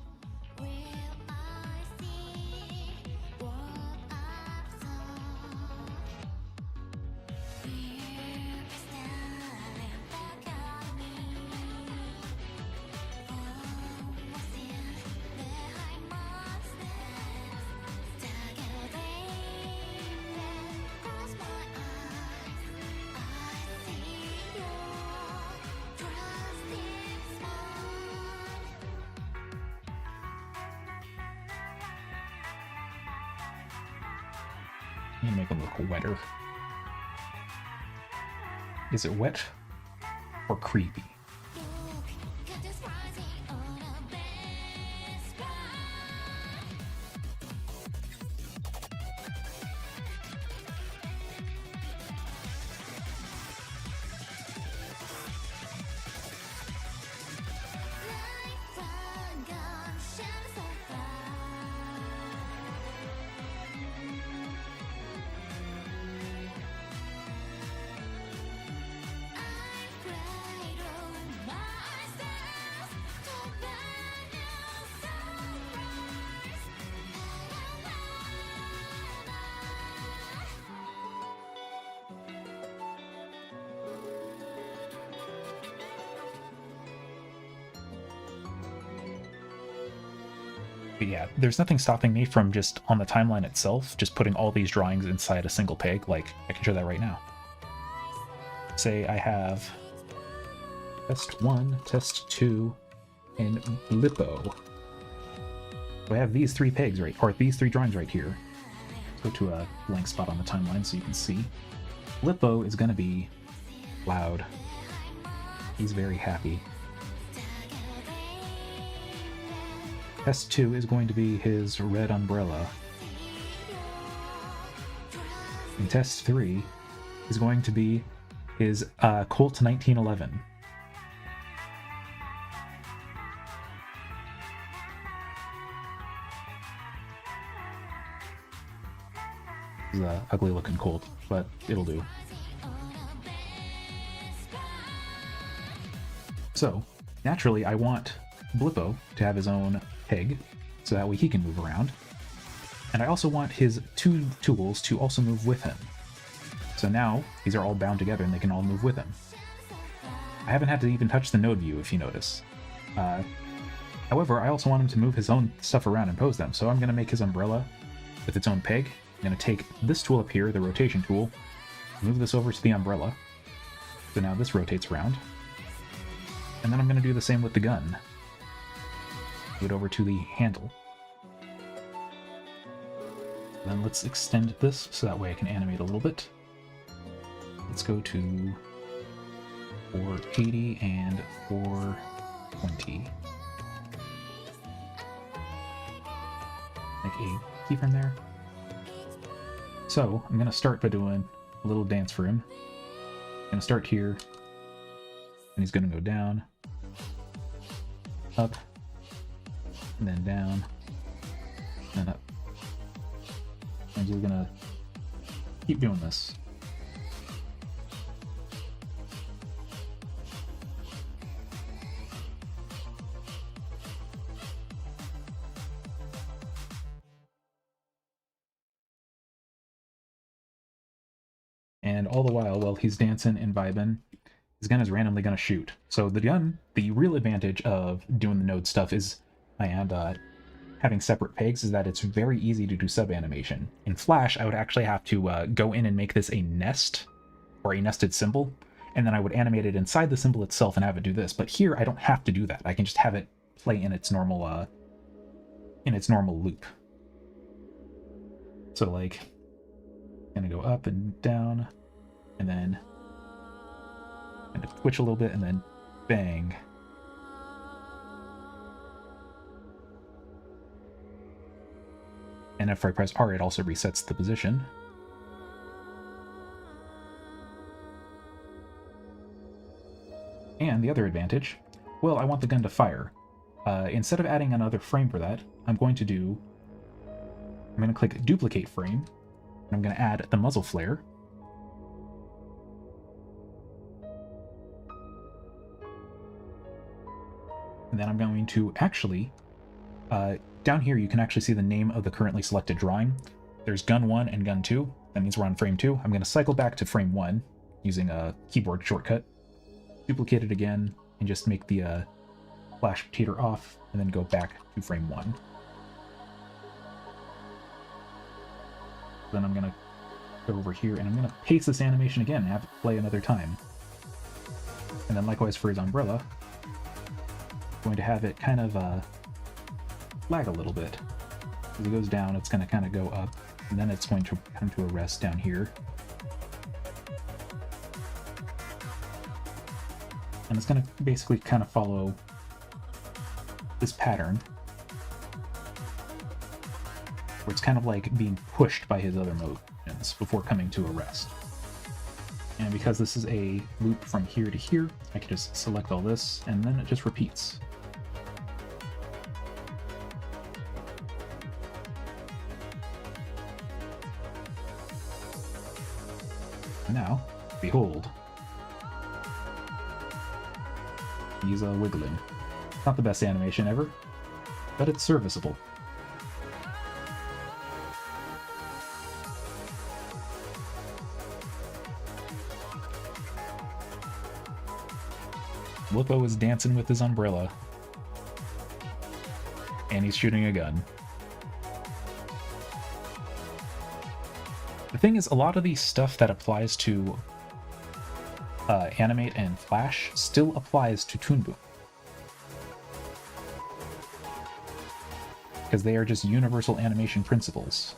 Let me make it look wetter. Is it wet or creepy? But yeah, there's nothing stopping me from just on the timeline itself, just putting all these drawings inside a single peg. Like, I can show that right now. Say I have test 1, test 2, and Blippo. So I have these three pegs right, or these three drawings right here. Let's go to a blank spot on the timeline so you can see. Blippo is going to be loud. He's very happy. Test 2 is going to be his red umbrella. And test 3 is going to be his Colt 1911. This is an ugly looking Colt, but it'll do. So, naturally, I want Blippo to have his own peg, so that way he can move around. And I also want his two tools to also move with him. So now, these are all bound together and they can all move with him. I haven't had to even touch the node view, if you notice. However, I also want him to move his own stuff around and pose them, so I'm going to make his umbrella with its own peg. I'm going to take this tool up here, the rotation tool, move this over to the umbrella. So now this rotates around. And then I'm going to do the same with the gun. Move it over to the handle. Then let's extend this so that way I can animate a little bit. Let's go to 480 and 420. Make a keyframe there. So I'm going to start by doing a little dance for him. I'm going to start here, and he's going to go down, up, and then down, and then up. And he's going to keep doing this. And all the while he's dancing and vibing, his gun is randomly going to shoot. So the gun, the real advantage of doing the node stuff is, and having separate pegs is that it's very easy to do sub animation. In Flash, I would actually have to go in and make this a nest, or a nested symbol, and then I would animate it inside the symbol itself and have it do this. But here, I don't have to do that. I can just have it play in its normal loop. So like, gonna go up and down, and then kind of twitch a little bit, and then bang. And if I press R, it also resets the position. And the other advantage, well, I want the gun to fire. Instead of adding another frame for that, I'm going to click duplicate frame, and I'm going to add the muzzle flare. And then I'm going to actually, down here you can actually see the name of the currently selected drawing. There's gun 1 and gun 2. That means we're on frame 2. I'm going to cycle back to frame 1 using a keyboard shortcut. Duplicate it again, and just make the flash teeter off, and then go back to frame 1. Then I'm going to go over here, and I'm going to paste this animation again and have it play another time. And then likewise for his umbrella, I'm going to have it kind of lag a little bit. As it goes down, it's going to kind of go up, and then it's going to come to a rest down here. And it's going to basically kind of follow this pattern, where it's kind of like being pushed by his other motions before coming to a rest. And because this is a loop from here to here, I can just select all this, and then it just repeats. Now, behold. He's wiggling. Not the best animation ever, but it's serviceable. Lupo is dancing with his umbrella. And he's shooting a gun. The thing is, a lot of the stuff that applies to Animate and Flash still applies to Toon Boom, because they are just universal animation principles.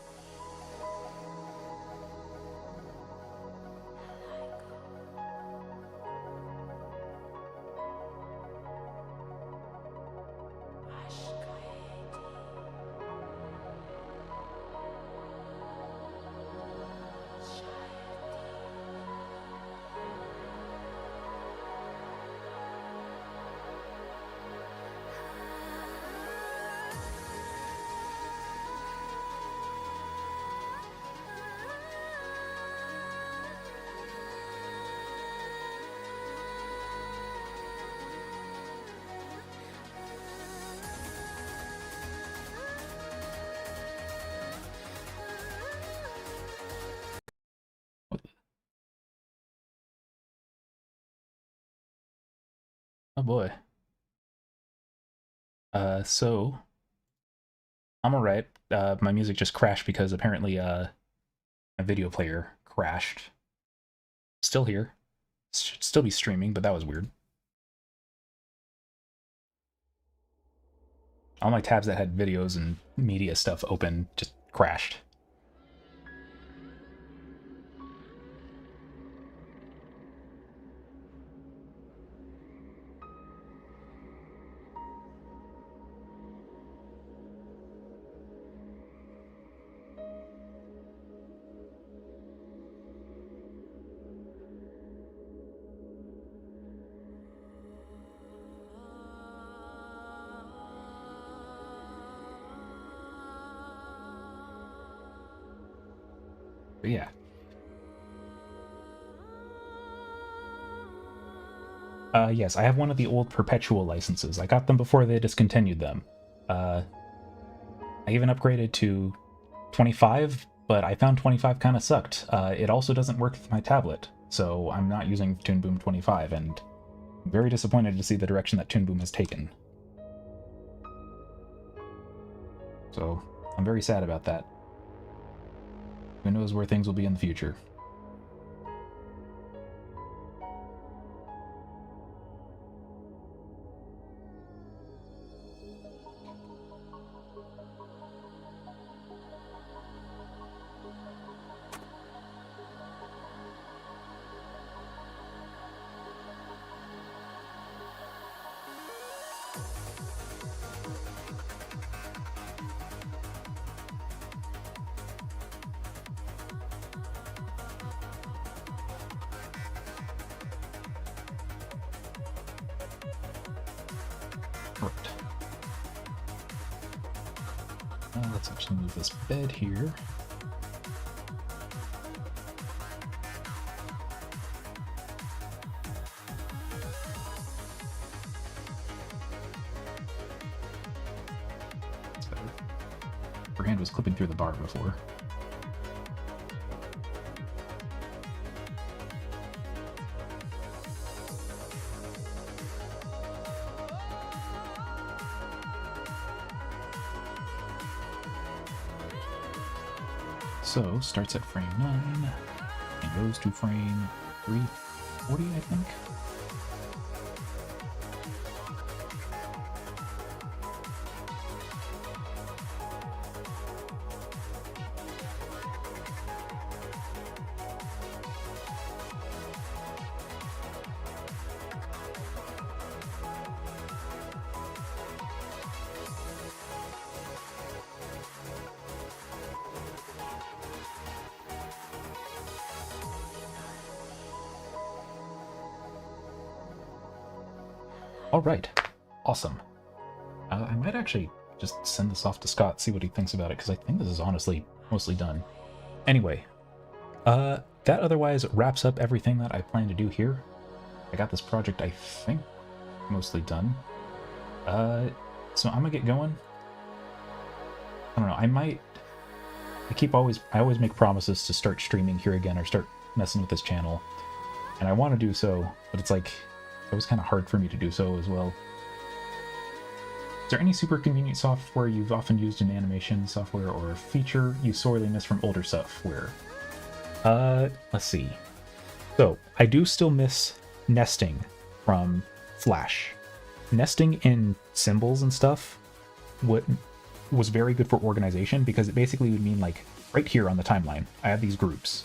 Oh boy. So I'm alright. My music just crashed because apparently my video player crashed. Still here. Should still be streaming, but that was weird. All my tabs that had videos and media stuff open just crashed. But yeah. Yes, I have one of the old perpetual licenses. I got them before they discontinued them. I even upgraded to 25, but I found 25 kind of sucked. It also doesn't work with my tablet, so I'm not using Toon Boom 25, and I'm very disappointed to see the direction that Toon Boom has taken. So I'm very sad about that. Who knows where things will be in the future. Right. Let's actually move this bed here. That's better. Her hand was clipping through the bar before. So, starts at frame 9, and goes to frame 340, I think. All right, awesome. I might actually just send this off to Scott, see what he thinks about it, because I think this is honestly mostly done. Anyway, that otherwise wraps up everything that I plan to do here. I got this project, I think, mostly done. So I'm gonna get going. I don't know, I always make promises to start streaming here again or start messing with this channel. And I want to do so, but it's like, it was kind of hard for me to do so as well. Is there any super convenient software you've often used in animation software or feature you sorely miss from older software? Let's see. So, I do still miss nesting from Flash. Nesting in symbols and stuff was very good for organization, because it basically would mean, like, right here on the timeline, I have these groups.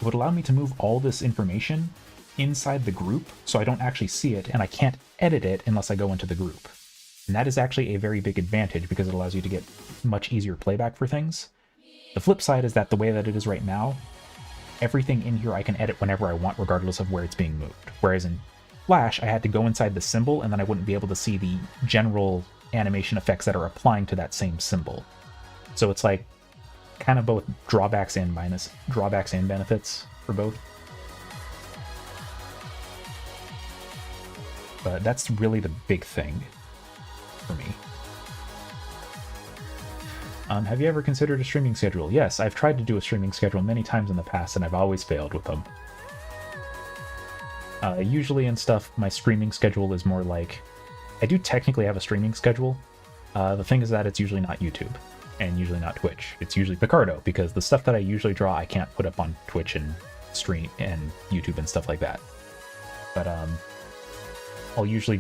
It would allow me to move all this information inside the group, so I don't actually see it, and I can't edit it unless I go into the group. And that is actually a very big advantage, because it allows you to get much easier playback for things. The flip side is that the way that it is right now, everything in here I can edit whenever I want, regardless of where it's being moved. Whereas in Flash, I had to go inside the symbol, and then I wouldn't be able to see the general animation effects that are applying to that same symbol. So it's like kind of both drawbacks and benefits for both. But that's really the big thing for me. Have you ever considered a streaming schedule? Yes, I've tried to do a streaming schedule many times in the past, and I've always failed with them. Usually in stuff, my streaming schedule is more like... I do technically have a streaming schedule. The thing is that it's usually not YouTube, and usually not Twitch. It's usually Picardo, because the stuff that I usually draw I can't put up on Twitch and stream and YouTube and stuff like that. But I usually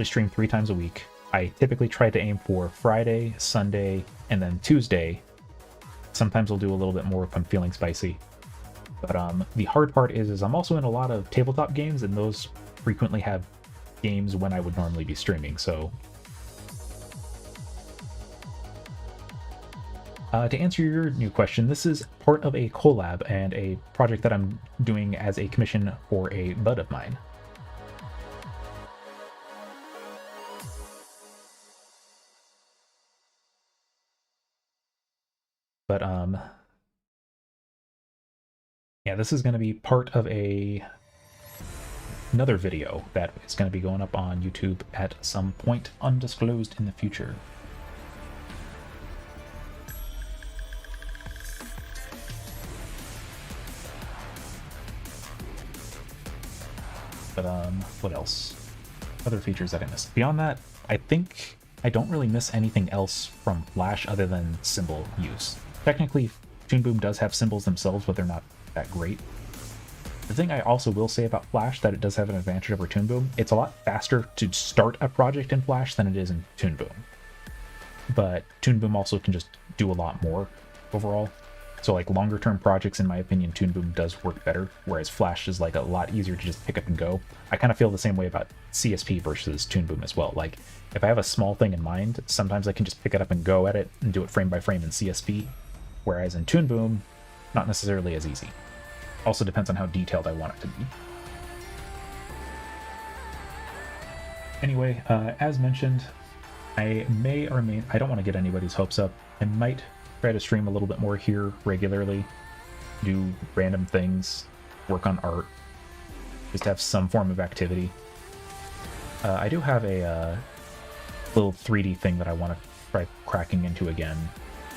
stream 3 times a week. I typically try to aim for Friday, Sunday, and then Tuesday. Sometimes I'll do a little bit more if I'm feeling spicy. But the hard part is I'm also in a lot of tabletop games, and those frequently have games when I would normally be streaming, so... to answer your new question, this is part of a collab and a project that I'm doing as a commission for a bud of mine. But, yeah, this is going to be part of another video that is going to be going up on YouTube at some point undisclosed in the future. But, what else? Other features that I missed. Beyond that, I think I don't really miss anything else from Flash other than symbol use. Technically, Toon Boom does have symbols themselves, but they're not that great. The thing I also will say about Flash that it does have an advantage over Toon Boom, it's a lot faster to start a project in Flash than it is in Toon Boom. But Toon Boom also can just do a lot more overall. So like longer term projects, in my opinion, Toon Boom does work better, whereas Flash is like a lot easier to just pick up and go. I kind of feel the same way about CSP versus Toon Boom as well. Like if I have a small thing in mind, sometimes I can just pick it up and go at it and do it frame by frame in CSP, whereas in Toon Boom, not necessarily as easy. Also depends on how detailed I want it to be. Anyway, as mentioned, I may or may... I don't want to get anybody's hopes up. I might try to stream a little bit more here regularly, do random things, work on art, just have some form of activity. I do have a little 3D thing that I want to try cracking into again,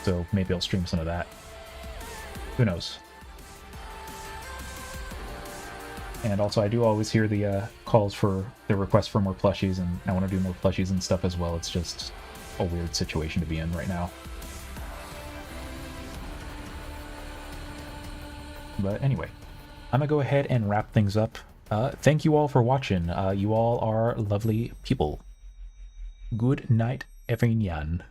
so maybe I'll stream some of that. Who knows? And also, I do always hear the calls for the requests for more plushies, and I want to do more plushies and stuff as well. It's just a weird situation to be in right now. But anyway, I'm going to go ahead and wrap things up. Thank you all for watching. You all are lovely people. Good night, everyone.